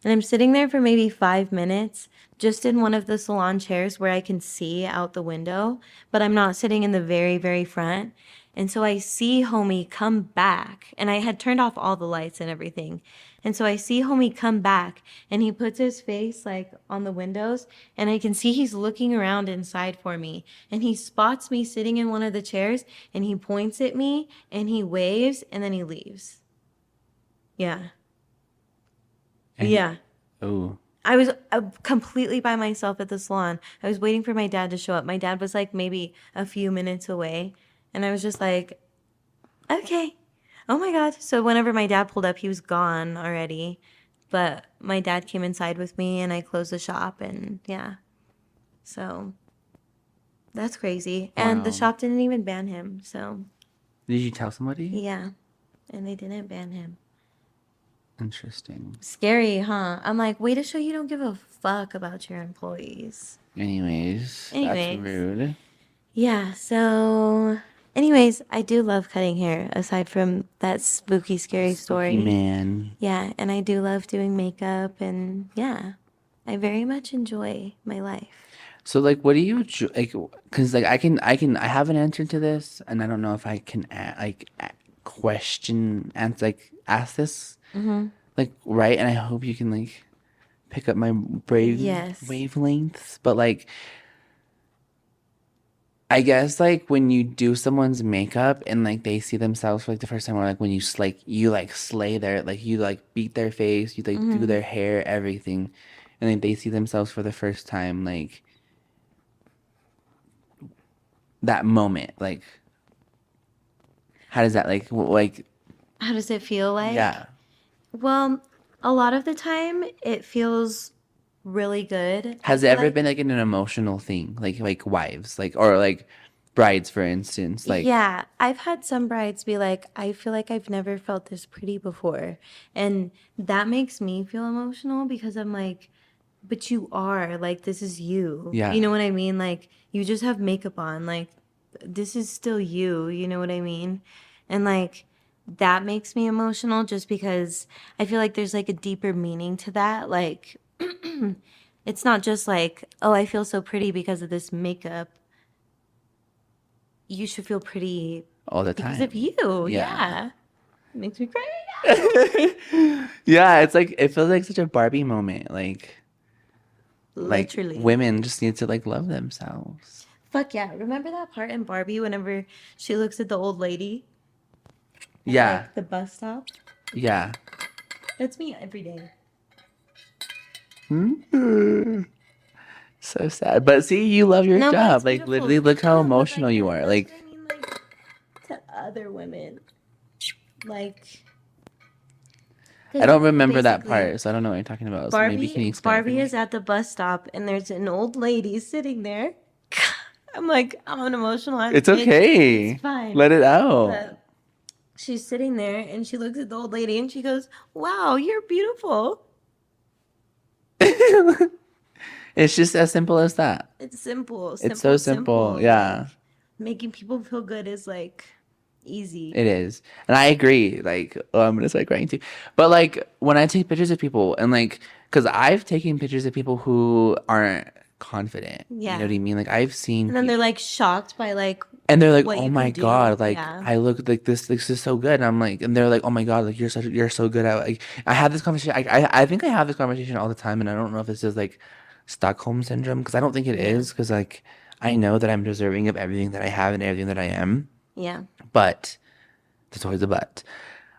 And I'm sitting there for maybe 5 minutes just in one of the salon chairs where I can see out the window, but I'm not sitting in the very, very front. And so I see homie come back, and I had turned off all the lights and everything. And so I see homie come back, and he puts his face like on the windows, and I can see he's looking around inside for me. And he spots me sitting in one of the chairs, and he points at me, and he waves, and then he leaves. Yeah. And, Yeah. Oh. I was completely by myself at the salon. I was waiting for my dad to show up. My dad was like maybe a few minutes away. And I was just like, okay. Oh my God. So whenever my dad pulled up, he was gone already. But my dad came inside with me and I closed the shop and yeah. So that's crazy. And the Wow. shop didn't even ban him. So Did you tell somebody? yeah. And they didn't ban him. Interesting. Scary, huh? I'm like, way to show you don't give a fuck about your employees. Anyways, Anyways. that's rude. Yeah, so anyways, I do love cutting hair aside from that spooky, scary story. Spooky man. Yeah, and I do love doing makeup and yeah, I very much enjoy my life. So like, what do you like? Because like, I have an answer to this, and I don't know if I can question and like ask this like right, and I hope you can like pick up my brave Yes. wavelengths. But like, I guess like when you do someone's makeup and like they see themselves for like the first time, or like when you like slay their like you like beat their face, you like do their hair, everything, and then they see themselves for the first time, like that moment, like how does that like How does it feel like? yeah. Well, a lot of the time it feels really good. Has I it feel ever like- been like an emotional thing, like wives, like or like brides, for instance, like Yeah, I've had some brides be like, I feel like I've never felt this pretty before. And that makes me feel emotional because I'm like, but you are, like, this is you. Yeah. You know what I mean? Like, you just have makeup on. Like, this is still you. You know what I mean? And like, that makes me emotional just because I feel like there's like a deeper meaning to that. Like, it's not just like, oh, I feel so pretty because of this makeup. You should feel pretty all the because time. of you. Yeah. Yeah. Makes me cry. Yeah, it's like it feels like such a Barbie moment, like Literally. women just need to like love themselves. Fuck yeah. Remember that part in Barbie whenever she looks at the old lady? At, Yeah. like, the bus stop? Yeah. That's me every day. So sad. But see, you love your No, but job. it's Like beautiful. literally look how No, but emotional like you are. that's Like what I mean, like to other women, like I because don't remember that basically part, so I don't know what you're talking about. So maybe can you explain it for Barbie me? is at the bus stop and there's an old lady sitting there. I'm like, I'm an emotional ass It's bitch. It's okay. fine. Let it out. But she's sitting there and she looks at the old lady and she goes, "Wow, you're beautiful." It's just as simple as that. It's simple, It's so simple, simple. simple. Yeah, Like making people feel good is like easy. it is. And I agree. Like, oh, I'm gonna start crying too. But like when I take pictures of people and like, because I've taken pictures of people who aren't confident. You know what Yeah. I mean? Like I've seen And then they're people. like shocked by like And they're like, what "Oh you my can do. God, like Yeah. I look like this is so good." And I'm like, and they're like, "Oh my God, like you're so good at like." I have this conversation. I think I have this conversation all the time, and I don't know if this is like Stockholm syndrome because I don't think it Yeah. is because like I know that I'm deserving of everything that I have and everything that I am, Yeah. but there's always a but.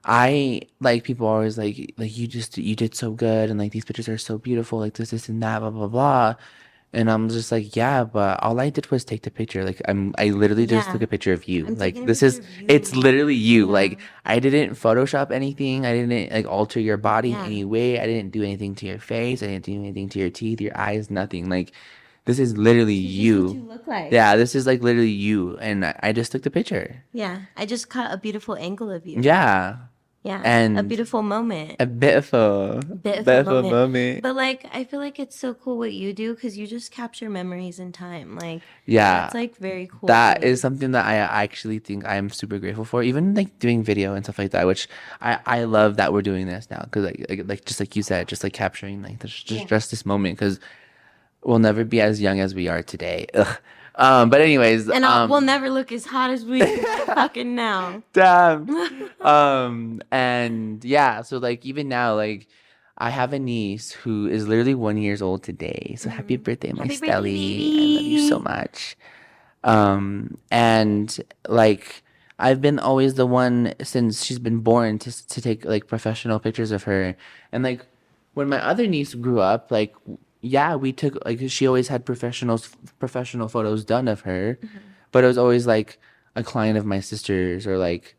I like people are always like you did so good and like these pictures are so beautiful like this and that blah blah blah and I'm just like yeah but all I did was take the picture like I literally just took Yeah. a picture of you I'm like taking a this picture is of it's you. literally you Yeah. like I didn't Photoshop anything I didn't like alter your body in Yeah. any way I didn't do anything to your face I didn't do anything to your teeth your eyes nothing like this is literally This is just what you you look like. yeah this is like literally you and I just took the picture Yeah. I just caught a beautiful angle of you. yeah Yeah. A and beautiful moment. a Beautiful beautiful moment. moment. But like I feel like it's so cool what you do because you just capture memories in time. Like Yeah, that's like very cool to that is me. something that I actually think I am super grateful for. Even like doing video and stuff like that, which I love that we're doing this now because like just like you said, just like capturing like Yeah. just this moment because we'll never be as young as we are today. Ugh. But anyways, And we'll never look as hot as we do right fucking now. damn. And yeah, so like even now, like I have a niece who is literally 1 years old today. So happy Mhm. birthday, my Happy birthday, Stelly. I love you so baby. much. And like I've been always the one since she's been born to take like professional pictures of her. And like when my other niece grew up, like yeah, we took like she always had professional photos done of her, Mhm. but it was always like a client of my sister's or like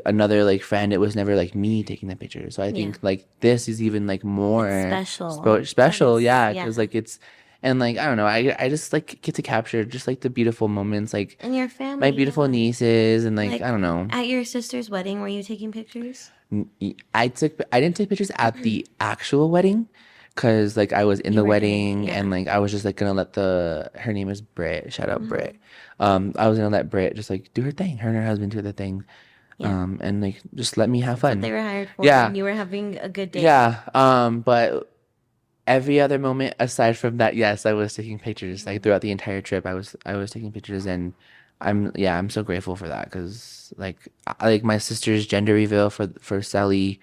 another like friend. It was never like me taking the picture. So I Yeah. think like this is even like It's more special. That special, is, yeah, because yeah. like it's and like I don't know, I just like get to capture just like the beautiful moments, like And your my family, beautiful yeah. nieces and like I Like don't know. at your sister's wedding, were you taking pictures? I didn't take pictures at the actual wedding because like I was in You the were in it, wedding and yeah. like I was just like gonna let the her name is Britt, shout out Britt. Hmm. I was gonna let Britt just like do her thing, her and her husband do their thing, Yeah. and like just let me have That's what they fun. were hired for, Yeah, and you were having a good day. yeah. But every other moment aside from that, yes, I was taking pictures. Like Hmm. throughout the entire trip, I was taking pictures, and I'm so grateful for that because like my sister's gender reveal for Sally,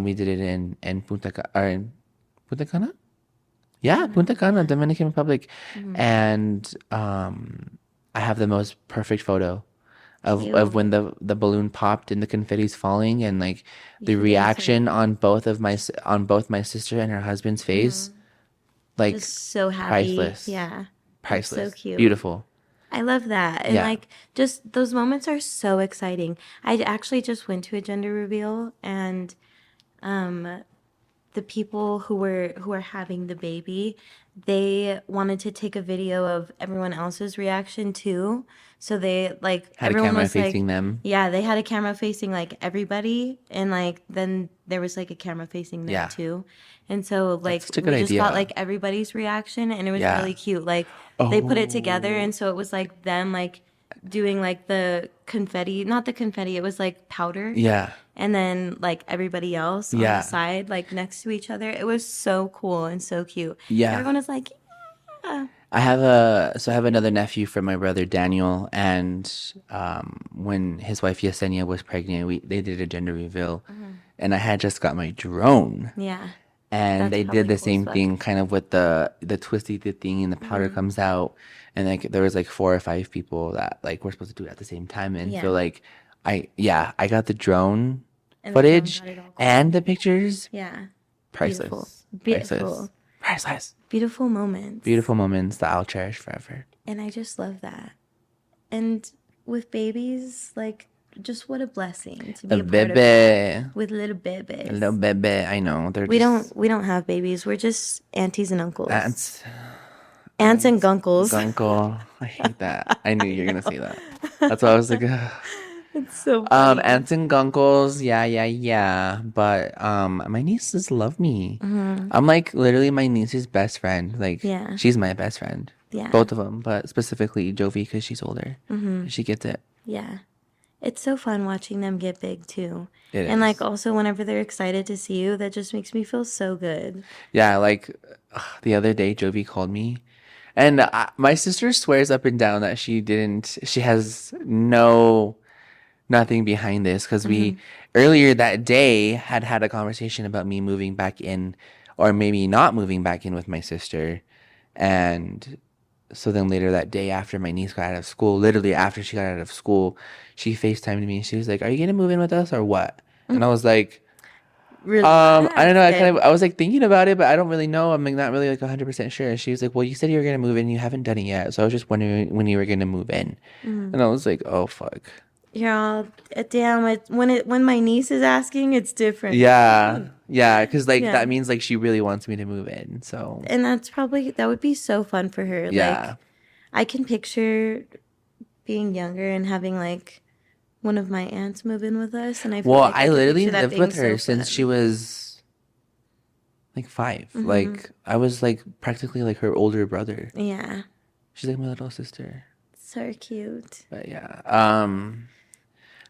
we did it in Punta Cana, yeah, Punta Cana, Yeah. Dominican Republic, Hmm. and I have the most perfect photo of Cute. when the balloon popped and the confetti's falling and like the You reaction dancing. on on both my sister and her husband's face Hmm. like Just so happy. priceless. Yeah. That's so Priceless. cute. Beautiful. I love that. And Yeah. like just those moments are so exciting. I actually just went to a gender reveal and um the people who were having the baby, they wanted to take a video of everyone else's reaction too. So they like Had a everyone camera was facing like, them. yeah, they had a camera facing like everybody and like then there was like a camera facing them Yeah. too. And so That's like such a good we just got idea. like everybody's reaction and it was Yeah. really cute. Like they put it together Oh. and so it was like them like doing like the confetti, not the confetti, it was like powder Yeah. and then like everybody else on the Yeah. side like next to each other. It was so cool and so cute. Yeah. Everyone was like, yeah. I have another nephew from my brother Daniel, and when his wife Yesenia was pregnant, they did a gender reveal, Mhm. and I had just got my drone, Yeah, and that's they did probably the cool as same fuck. thing, kind of with the twisty thing, and the powder Hmm. comes out, and like there was like 4 or 5 people that like were supposed to do it at the same time, and so Yeah, like I got the drone and the drone footage got it all and cool. the pictures, Yeah, beautiful, priceless, beautiful. priceless, Priceless. Beautiful moments. Beautiful moments that I'll cherish forever. And I just love that. And with babies, like, just what a blessing to be A a part of that bebe. with little A babies. little bebe. I know. They're We just don't have babies. We're just aunties and uncles. aunts. Aunts and gunkles. Gunkle. I hate that. I knew you were I gonna say know. that. That's why I was like, ugh. It's so funny. Aunts and gunkles, yeah. But my nieces love me. I'm like literally my niece's best friend. Like Yeah. she's my best friend. Yeah. Both of them, but specifically Jovi because she's older. She gets it. Yeah. It's so fun watching them get big too. It And like is. also whenever they're excited to see you, that just makes me feel so good. Yeah, like the other day Jovi called me, and my sister swears up and down that she didn't. She has nothing behind this because we earlier that day had a conversation about me moving back in, or maybe not moving back in with my sister, and so then later that day after my niece got out of school, literally after she got out of school, she FaceTimed me and she was like, "Are you gonna move in with us or what?" And I was like, I don't know. Relax. I was like thinking about it, but I don't really know. I'm like not really like 100% sure. And she was like, "Well, you said you were gonna move in, you haven't done it yet, so I was just wondering when you were gonna move in." And I was like, "Oh fuck." You're all damn it. When my niece is asking, it's different. Yeah, because like Yeah. that means like she really wants me to move in. So And that would be so fun for her. yeah, Like I can picture being younger and having like one of my aunts move in with us, and I feel well, like I I can literally picture that lived being with her so since she fun. was like 5. Like I was like practically like her older brother. Yeah. She's like my little sister. So cute. But yeah,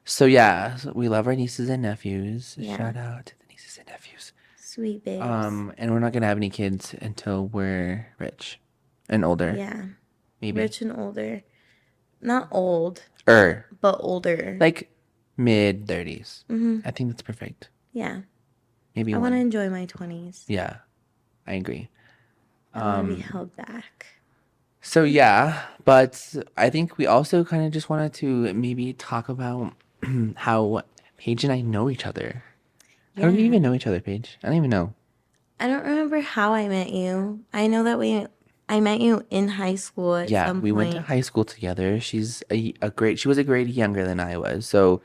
so yeah, so we love our nieces and nephews. Yeah. Shout out to the nieces and nephews. Sweet babes. And we're not gonna have any kids until we're rich and older. Yeah. Maybe. Rich and older. Not old, Or but older. like mid 30s. I think that's perfect. Yeah. Maybe I want to one. enjoy my 20s. Yeah, I agree. I want to be held back. So yeah, but I think we also kind of just wanted to maybe talk about how Paige and I know each other. How do we Yeah. even know each other, Paige? I don't even know. I don't remember how I met you. I know that I met you in high school at Yeah, some we went to point. high school together. She's she was a grade younger than I was. So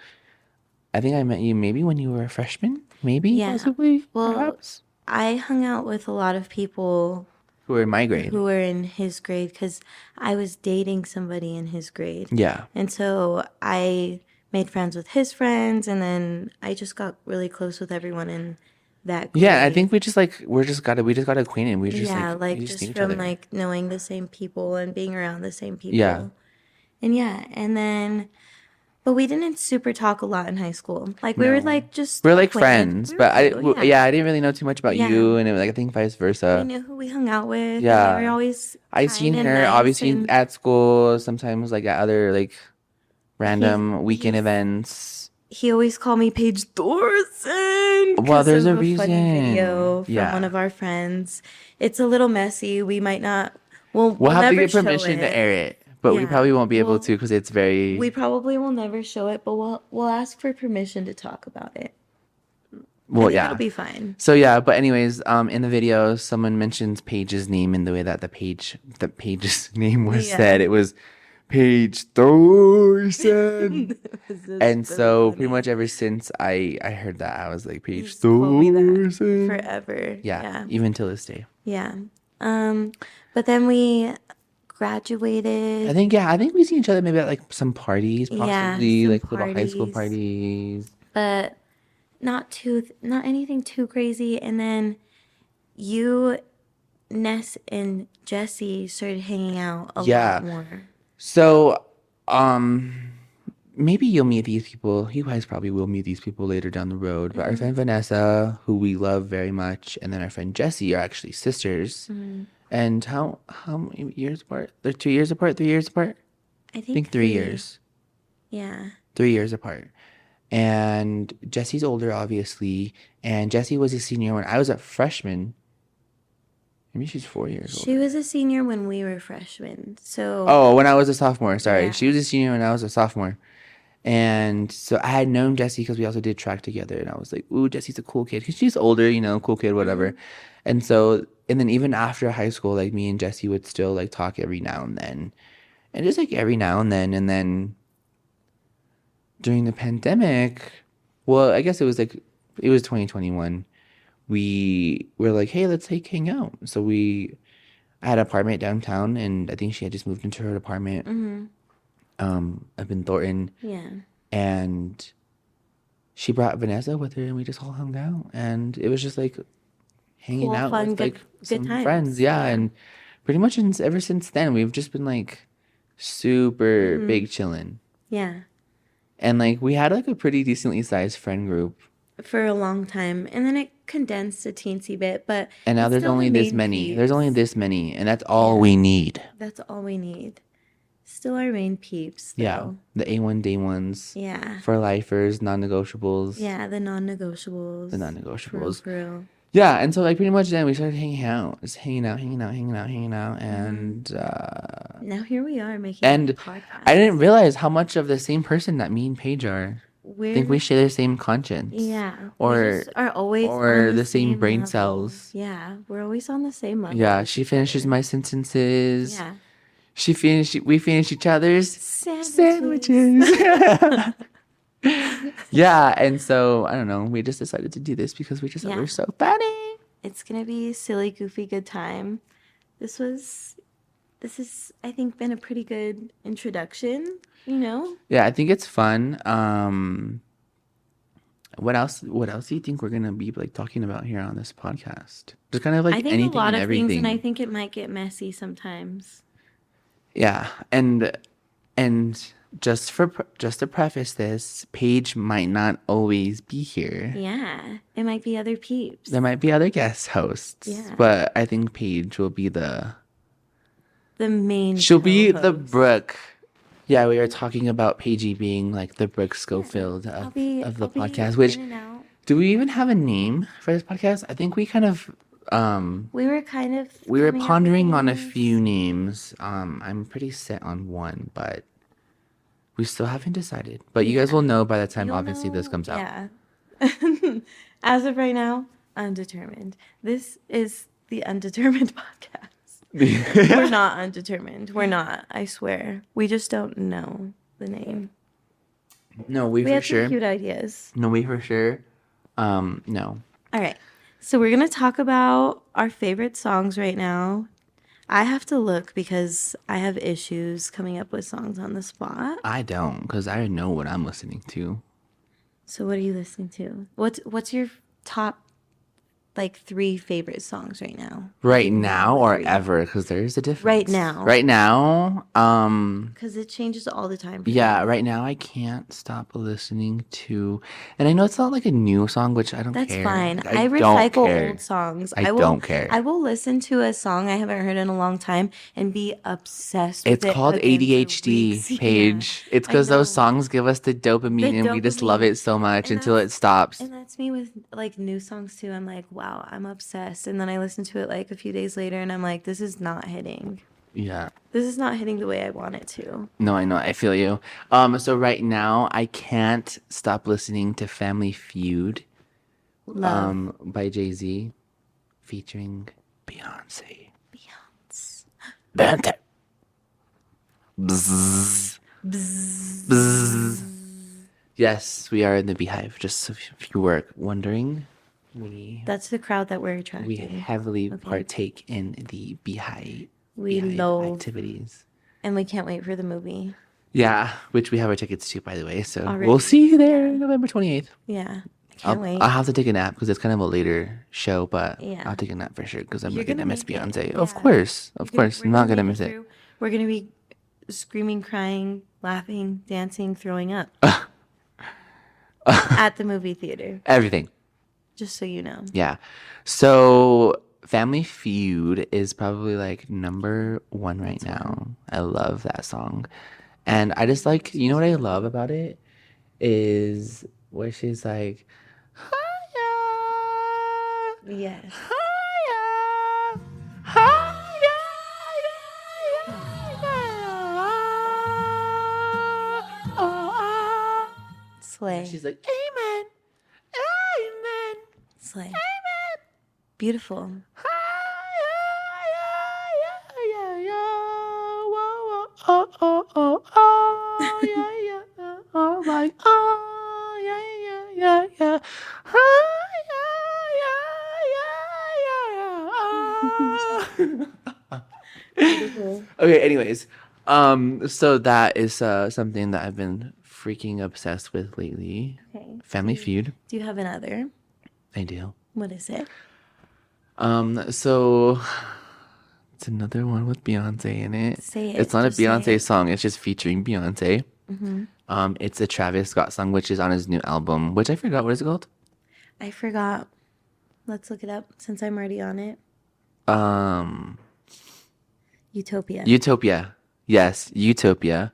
I think I met you maybe when you were a freshman, maybe, Yeah. possibly, Well, perhaps, I hung out with a lot of people who were in my grade. who were in his grade because I was dating somebody in his grade. Yeah. And so I made friends with his friends, and then I just got really close with everyone in that grade. Yeah, I think we just like we just got acquainted. We just Yeah, like like we just just knew each from other. like knowing the same people and being around the same people. Yeah. And yeah, and then but we didn't super talk a lot in high school. Like we were No. like just We're like acquainted. friends, We were but cool, yeah, I didn't really know too much about Yeah. you, and it was, like I think vice We versa. knew who we hung out with, and Yeah. they were always I kind seen and her nice, obviously and at school, sometimes like at other like random weekend he's- events. he always called me Paige Thorson. Well, 'Cause there's of a funny video reason. from Yeah. one of our friends. It's a little messy. We might not. We'll We'll have to never get show permission to it. air it, but we Yeah. probably won't be able Well, to because it's very. We probably will never show it, but we'll ask for permission to talk about it. Well, I think yeah. it'll be fine. So yeah, but anyways, in the video, someone mentions Paige's name in the way that the Paige's name was Yeah. said. It was Paige Thorson. And so pretty much ever since I heard that, I was like Paige Just quote me that Thorson. forever. Yeah, even till this day. Yeah. But then we graduated. I think we see each other maybe at like some parties, Yeah, possibly some like little high school parties. parties. But not anything too crazy. And then you, Ness, and Jesse started hanging out a Yeah. lot more. So, maybe you'll meet these people. You guys probably will meet these people later down the road. But our friend Vanessa, who we love very much, and then our friend Jessie are actually sisters. And how many years apart? They're 2 years apart, 3 years apart? I I think 3 years. Yeah. 3 years apart. And Jessie's older, obviously. And Jessie was a senior when I was a freshman. Maybe she's 4 years older. She was a senior when we were freshmen. So Oh, when I was a sophomore. Sorry. Yeah. She was a senior when I was a sophomore. And so I had known Jessie because we also did track together. And I was like, ooh, Jessie's a cool kid. Because she's older, you know, cool kid, whatever. And so, and then even after high school, like me and Jessie would still like talk every now and then. And just like every now and then. And then during the pandemic, well, I guess it was 2021. We were like, hey, let's like hang out. So I had an apartment downtown, and I think she had just moved into her apartment up in Thornton. Yeah. And she brought Vanessa with her, and we just all hung out. And it was just like hanging Cool, out fun, with good, like good some times. friends. Yeah. And pretty much ever since then, we've just been like super big chilling. Yeah. And like we had like a pretty decently sized friend group. For a long time. And then it condensed a teensy bit, but And now it's there's still only the this main many. There's only peeps. this many. And that's all we need. That's all we need. Still our main peeps, though. Yeah. The A1 day ones. Yeah. For lifers, non-negotiables. Yeah, the non-negotiables. The non-negotiables. For real. Yeah, and so like pretty much then we started hanging out. Just hanging out. And Now here we are making and a podcast. I didn't realize how much of the same person that me and Paige are. I think we share the same conscience. Yeah. Or we just are always or on the same brain level. cells. Yeah, we're always on the same level. Yeah, she finishes my sentences. Yeah. We finish each other's Sandwiches. Yeah, and so I don't know. We just decided to do this because we just thought we were so funny. It's gonna be a silly, goofy, good time. This is, I think, been a pretty good introduction. You know. Yeah, I think it's fun. What else? What else do you think we're gonna be like talking about here on this podcast? Just kind of like I think anything a lot and of everything. things, and I think it might get messy sometimes. Yeah, and just to preface this, Paige might not always be here. Yeah, it might be other peeps. There might be other guest hosts. Yeah. But I think Paige will be the main. She'll be the co-host. Brooke. Yeah, we were talking about Paigey being like the Brooke Schofield of the I'll be podcast. Which in and out. do we even have a name for this podcast? I think we kind of We were we were coming up with pondering on a names. few names. I'm pretty set on one, but we still haven't decided. But you guys will know by the time You'll obviously this know- comes out. Yeah. As of right now, undetermined. This is the undetermined podcast. We're not undetermined. We're not. I swear. We just don't know the name. No, we We for have sure. some cute ideas. No, we for sure. No. All right. So we're going to talk about our favorite songs right now. I have to look because I have issues coming up with songs on the spot. I don't, because I know what I'm listening to. So what are you listening to? What's your top like 3 favorite songs right now? Right now or 3. ever, because there's a difference. Right now. Right now, Because it changes all the time. for yeah, me. right now I can't stop listening to, and I know it's not like a new song, which I don't That's care. fine. I I don't recycle care. old songs. I will, don't care. I will listen to a song I haven't heard in a long time and be obsessed with It's it called again for ADHD, weeks. Yeah, Paige. It's I because those know. songs give us the dopamine, The and we just love dopamine. it so much And until it stops. And that's me with like new songs too. I'm like, wow, I'm obsessed. And then I listen to it like a few days later and I'm like, this is not hitting. Yeah. This is not hitting the way I want it to. No, I know. I feel you. So right now I can't stop listening to Family Feud, Love. by Jay-Z, featuring Beyonce. Beyonce. Beyonce. Bzzz. Bzzz. Yes, we are in the Beehive. Just if you were wondering, we That's the crowd that we're attracting. we heavily partake in the Beehive. We Beehive loathe. activities. And we can't wait for the movie. Yeah, which we have our tickets to, by the way. So Already. we'll see you there November 28th. Yeah. I can't wait. I'll have to take a nap because it's kind of a later show, but Yeah. I'll take a nap for sure because I'm You're not gonna gonna miss make it. Beyonce. Yeah. Of course, We're I'm not gonna make miss it. through. We're going to be screaming, crying, laughing, dancing, throwing up at the movie theater. Everything. Just so you know. Yeah. So Family Feud is probably like number 1 right now. I love that song. And I just like, you know what I love about it is where she's like, "Hiya, Yes. hiya, hiya, hiya, hiya, oh, Slay. She's like, Amen. Amen. Slay. Amen. Beautiful. Oh, oh, oh, oh, yeah, yeah. Oh, like, oh, yeah, yeah, yeah, yeah. Oh, yeah, yeah, yeah, Beautiful. yeah. Okay, anyways. So that is something that I've been freaking obsessed with lately. Okay. Family Feud. Do you have another? I do. What is it? So it's another one with Beyonce in it. Say it. It's not a Just say Beyonce it. song, it's just featuring Beyonce. It's a Travis Scott song, which is on his new album, which I forgot what it's called. I forgot. Let's look it up since I'm already on it. Utopia. Utopia. Yes, Utopia.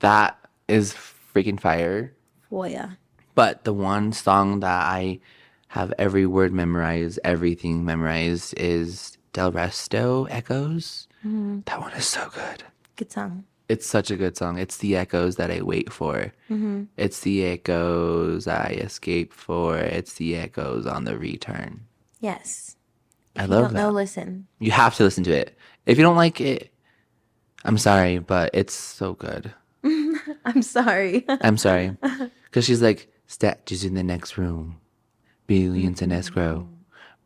That is freaking fire. Foya. But the one song that I have every word memorized, everything memorized is Del Resto Echoes. That one is so good. Good song. It's such a good song. It's the echoes that I wait for. It's the echoes I escape for. It's the echoes on the return. Yes. I If you love don't that. know, listen. You have to listen to it. If you don't like it, I'm sorry, but it's so good. I'm sorry. I'm sorry. Because she's like, statues in the next room, billions in escrow,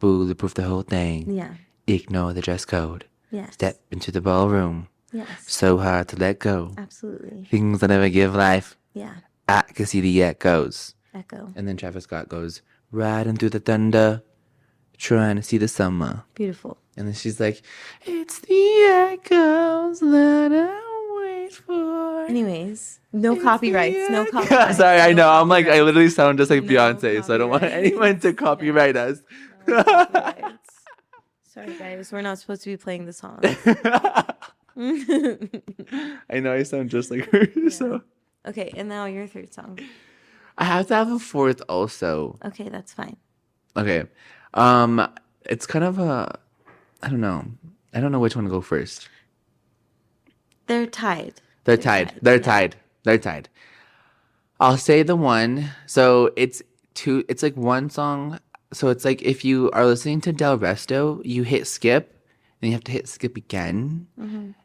bulletproof the whole thing, Yeah. ignore the dress code, Yes. step into the ballroom, Yes. so hard to let go, Absolutely. things that never give life, Yeah. I can see the echoes. Echo. And then Travis Scott goes, riding through the thunder, trying to see the summer. Beautiful. And then she's like, it's the echoes that I wait for. Anyways, no copyrights. No Yeah. copyrights. Sorry, I no know. I'm like, I copyrights. literally sound just like No Beyonce, so I don't want copyrights. anyone to copyright us. No copyrights. Sorry, guys. We're not supposed to be playing the song. I know I sound just like her. So Okay, and now your third song. I have to have a fourth also. Okay, that's fine. Okay. It's kind of a, I don't know. I don't know which one to go first. They're tied. They're tied. They're tied. They're tied. I'll say the one. So it's two. It's like one song. So it's like if you are listening to Del Resto, you hit skip, and you have to hit skip again.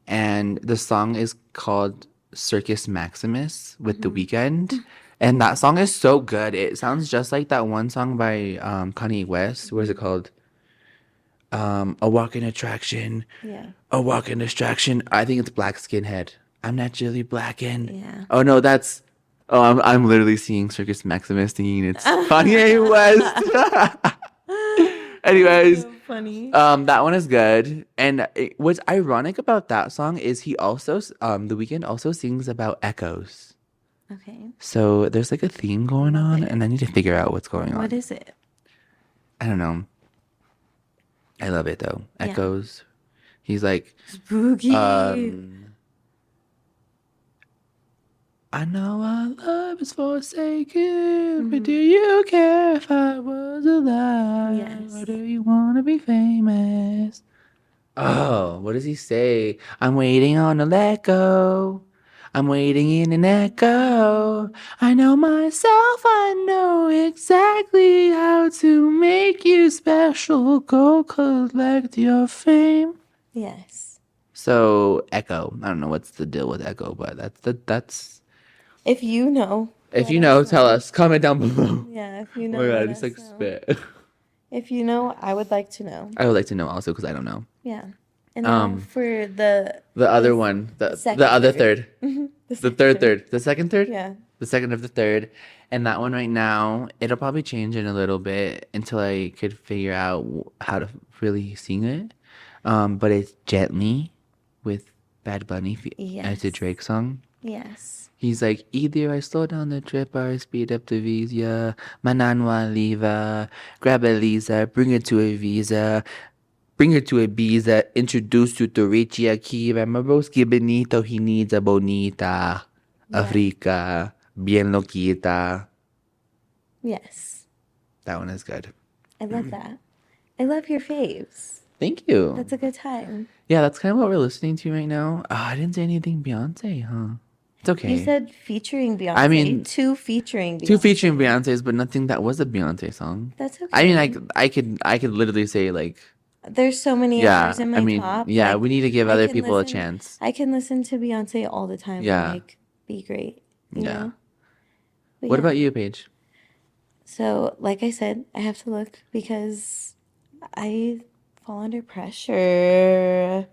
And the song is called Circus Maximus with The Weeknd. And that song is so good. It sounds just like that one song by Kanye West. What is it called? A walking attraction. Yeah. A walking distraction. I think it's Black Skinhead. I'm naturally blackened. Yeah. Oh no, that's. Oh, I'm literally seeing Circus Maximus thinking it's Kanye West. Anyways, So funny. that one is good. And what's ironic about that song is he also, The Weeknd also sings about echoes. Okay. So there's like a theme going on, and I need to figure out what's going on. What is it? I don't know. I love it though. Yeah. Echoes. He's like, Spooky. I know our love is forsaken, but do you care if I was alive? Yes. Or do you want to be famous? Oh, what does he say? I'm waiting on a let go. I'm waiting in an echo. I know myself, I know exactly how to make you special. Go collect your fame. Yes. So, Echo. I don't know what's the deal with Echo, but that's If you know. if you know, tell us. Comment down below. Yeah, if you know. Oh my god, I let just us like know. spit. If you know, I would like to know. I would like to know also because I don't know. Yeah. And now for the other one, the second other third. third, the third, the second third, Yeah. the second of the third, and that one right now it'll probably change in a little bit until I could figure out how to really sing it. But it's Gently with Bad Bunny. It's a Yes. Drake song. Yes. He's like, either I slow down the trip or I speed up the visa. Mananwa Liva, grab a Lisa, bring her to a visa, bring her to a visa, introduce you to Richie Akiva, Maroski Benito, he needs a bonita, Yeah. Africa, bien loquita. Yes. That one is good. I love that. I love your faves. Thank you. That's a good time. Yeah, that's kind of what we're listening to right now. Oh, I didn't say anything Beyonce, huh? It's You okay. said featuring Beyonce. I mean, Two featuring two Beyonce. featuring Beyonce's, but nothing that was a Beyonce song. That's I mean, okay. I could literally say like, There's so many of yeah. hers in I my mean, top. yeah. Like We need to give I other can people a listen chance. I can listen to Beyonce all the time and Yeah, like be great, you yeah. know? But What yeah. about you, Paige? So, like I said, I have to look because I fall under pressure.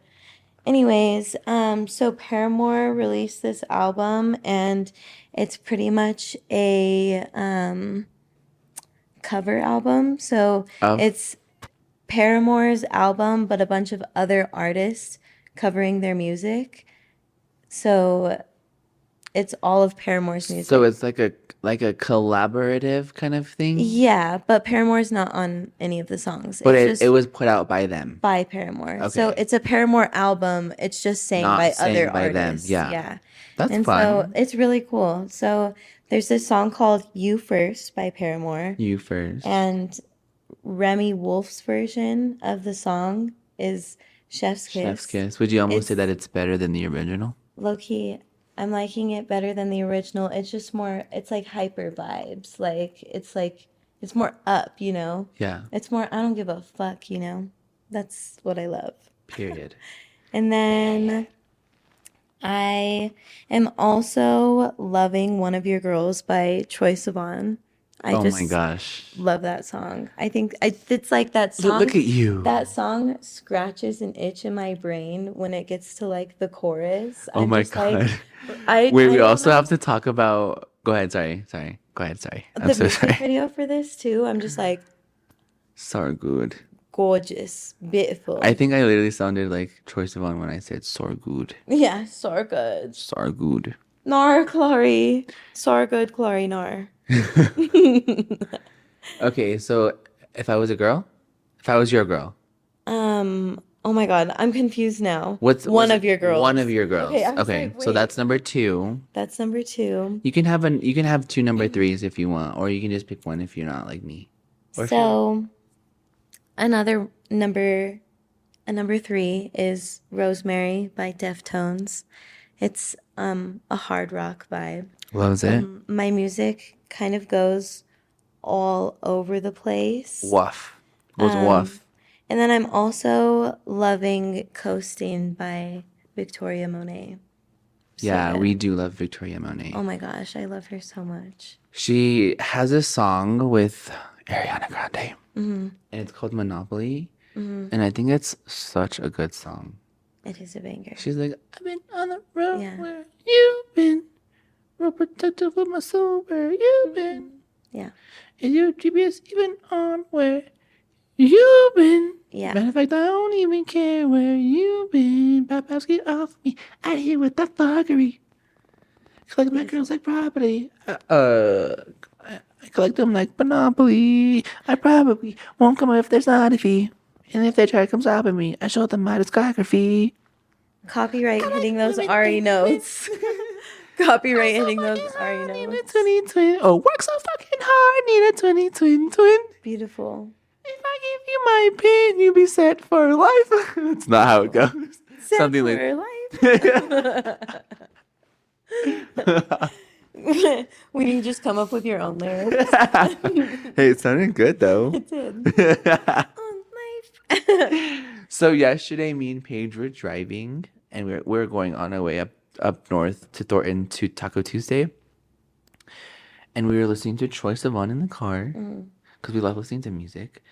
Anyways, so Paramore released this album and it's pretty much a cover album. So Of it's Paramore's album, but a bunch of other artists covering their music. So it's all of Paramore's so music. it's like a collaborative kind of thing, Yeah, but Paramore's not on any of the songs. but It's it just was put out by them. by Paramore. So Okay, it's a Paramore album. It's just sang not by other sang by them. artists. Yeah, Yeah. that's And so fun. it's really cool. So there's this song called You First by Paramore. You first. And Remy Wolf's version of the song is Chef's Chef's Kiss. Kiss. Would you almost say It's that it's better than the original? low key, I'm liking it better than the original. It's just more, it's like hyper vibes. Like, it's more up, you know? Yeah. It's more, I don't give a fuck, you know? That's what I love. Period. And then I am also loving One of Your Girls by Troye Sivan. I Oh my just gosh. love that song. I think it's like that Look song. at you. That song scratches an itch in my brain when it gets to like the chorus. Oh I'm my just like, God. Wait, I we don't also know have to talk about. Go ahead. Sorry. Sorry. Go ahead. Sorry. I'm the so music sorry. video for this too. I'm just like So good. gorgeous, beautiful. I think I literally sounded like Troye Sivan when I said "so good." Yeah, so good. So good. Nar Chloe, so good, Chloe Nar. Okay, so if I was a girl, if I was your girl, Oh my God, I'm confused now. what's One was of it? your girls. One of your Okay, girls. I was Okay, like, so wait. that's number two. That's number two. You can have two number threes if you want, or you can just pick one if you're not like me. Or if you like. So another number, a number three is Rosemary by Deftones. It's a hard rock vibe. Loves it. My music kind of goes all over the place. Woof. Goes woof. And then I'm also loving Coasting by Victoria Monet. So Yeah, good. we do love Victoria Monet. Oh my gosh, I love her so much. She has a song with Ariana Grande, and it's called Monopoly, and I think it's such a good song. It is a banger. She's like, I've been on the road Yeah. where you've been, real protective with my soul where you've been, Yeah. and your GPS even on where you've been. Yeah. Matter of fact, I don't even care where you've been. Papas, get off me out here with that fuckery. Collect my girls like property. I collect them like Monopoly. I probably won't come if there's not a fee. And if they try to come stopping me, I show them my discography. Copyright hitting those RE notes. Copyright hitting those RE Need a notes. 2020. Oh, work so fucking hard. Need a 2020 twin. Beautiful. If I give you my pin, you be set for life. That's not how it goes. Set Something for like. life. When you just come up with your own lyrics. Hey, it sounded good though. It did. On life. So yesterday, me and Paige were driving, and we're going on our way up north to Thornton to Taco Tuesday, and we were listening to Troye Sivan in the car because we love listening to music.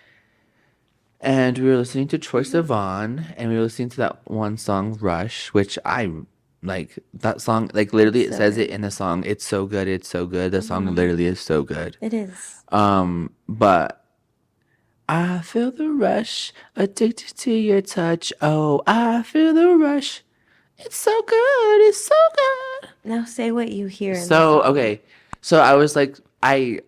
And we were listening to Troye Sivan, and we were listening to that one song, Rush, which I like. That song, like literally, it So says good. it in the song. It's so good. It's so good. The song literally is so good. It is. But I feel the rush, addicted to your touch. Oh, I feel the rush. It's so good. It's so good. Now say what you hear. In the So song. okay, so I was like, I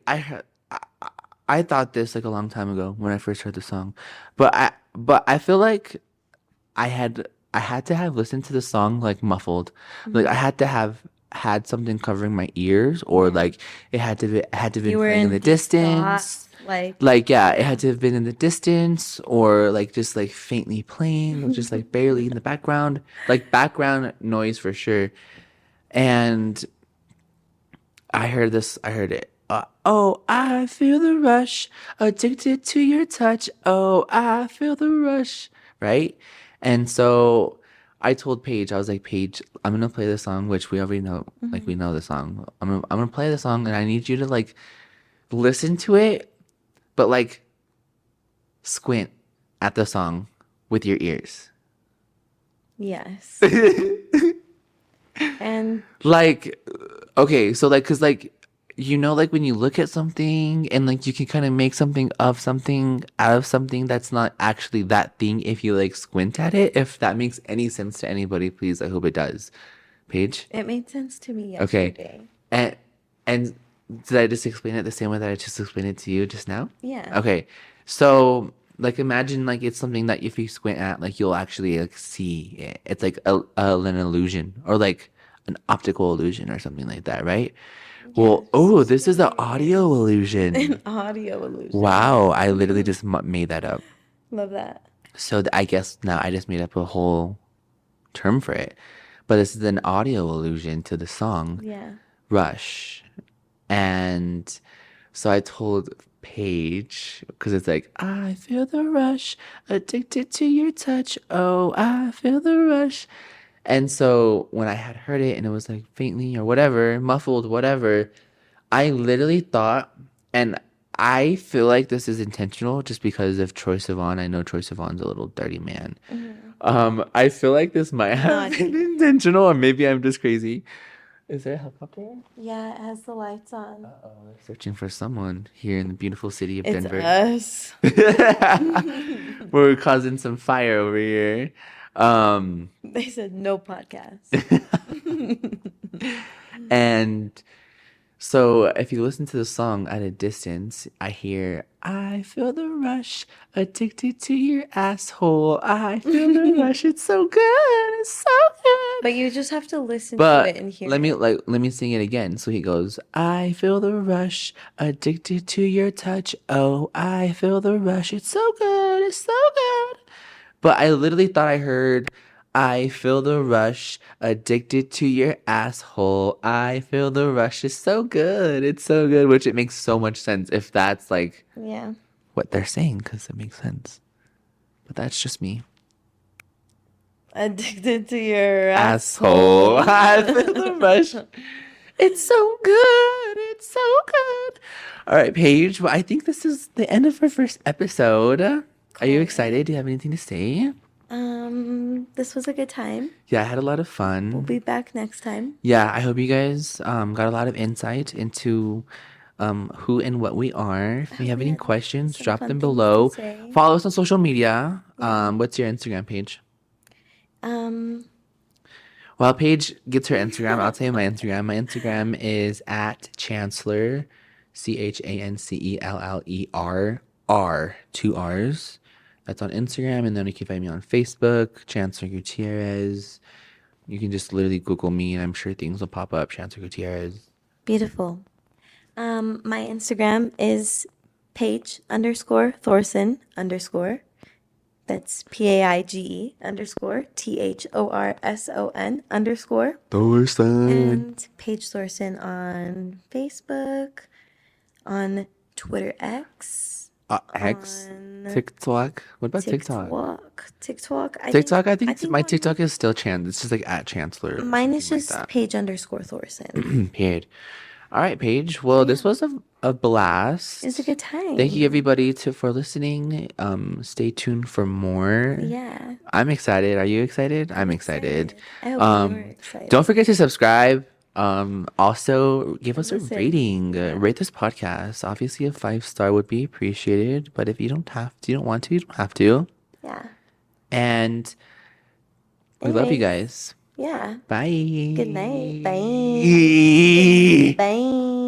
thought this like a long time ago when I first heard the song, but I feel like I had to have listened to the song like muffled, like I had to have had something covering my ears, or like it had to be You were playing in the deep distance. thought, Like yeah, it had to have been in the distance, or like just like faintly playing, or just like barely in the background, like background noise for sure. And I heard it. Oh, I feel the rush, addicted to your touch. Oh, I feel the rush, right? And so I told Paige, I was like, Paige, I'm gonna play the song, which we already know, like we know the song. I'm gonna play the song, and I need you to like listen to it, but like squint at the song with your ears. Yes. And Like, okay, so like, cause like, like when you look at something and like you can kind of make something of something out of something that's not actually that thing if you like squint at it. If that makes any sense to anybody, please, I hope it does. Paige? it made sense to me Okay. yesterday. And and did I just explain it the same way that I just explained it to you just now? Yeah. Okay. So like imagine like it's something that if you squint at like you'll actually like see it. It's like an illusion or like an optical illusion or something like that, right? Well, oh, Yes. this is an audio An illusion. audio illusion. Wow, I literally just made that up. Love that. So I guess now I just made up a whole term for it. But this is an audio illusion to the song Yeah. Rush. And so I told Paige, because it's like, I feel the rush, addicted to your touch. Oh, I feel the rush. And so when I had heard it and it was like faintly or whatever, muffled, whatever, I literally thought, and I feel like this is intentional just because of Troye Sivan. I know Troye Sivan's a little dirty man. I feel like this might have Naughty. been intentional, or maybe I'm just crazy. Is there a helicopter? Yeah, it has the lights on. Oh, they're searching for someone here in the beautiful city of It's Denver. us. We're causing some fire over here. They said no podcast. And so if you listen to the song at a distance, I hear, I feel the rush, addicted to your asshole. I feel the rush. It's so good. It's so good. But you just have to listen to it and But hear let me it. let me sing it again. So he goes, I feel the rush, addicted to your touch. Oh, I feel the rush. It's so good. It's so good. But I literally thought I heard, I feel the rush, addicted to your asshole. I feel the rush. It's so good. It's so good. Which it makes so much sense if that's like Yeah. what they're saying, because it makes sense. But that's just me. Addicted to your Asshole. asshole. I feel the rush. It's so good. It's so good. All right, Paige. Well, I think this is the end of our first episode. Are you excited? Do you have anything to say? This was a good time. Yeah, I had a lot of We'll fun. be back next time. Yeah, I hope you guys got a lot of insight into who and what we are. If you have we any had questions, some drop fun them things to below. say. Follow us on social media. What's your Instagram page? Well, Paige gets her Instagram. I'll tell you my Instagram. My Instagram is at Chancellor, Chanceller, two R's. That's on Instagram, and then you can find me on Facebook, Chancellor Gutierrez. You can just literally Google me, and I'm sure things will pop up. Chancellor Gutierrez. Beautiful. My Instagram is Paige_Thorson_. That's PAIGE_THORSON_. Thorson. And Paige Thorson on Facebook, on Twitter X, X, on TikTok. What about TikTok? TikTok. TikTok, I think my on- TikTok is still It's just like at Chancellor. or Mine is something just like Paige_Thorson. that. Period. All right, Paige. Well, this was a blast. It's a good time. Thank you everybody for listening. Stay tuned for more. Yeah. I'm excited. Are you excited? I'm excited. I hope you were excited. Don't forget to subscribe. Also give us a Listen. rating. Rate this podcast. Obviously, a 5-star would be appreciated. But if you don't want to, you don't have to. Yeah. And we love you guys. Yeah. Bye. Good night. Bye. Bye.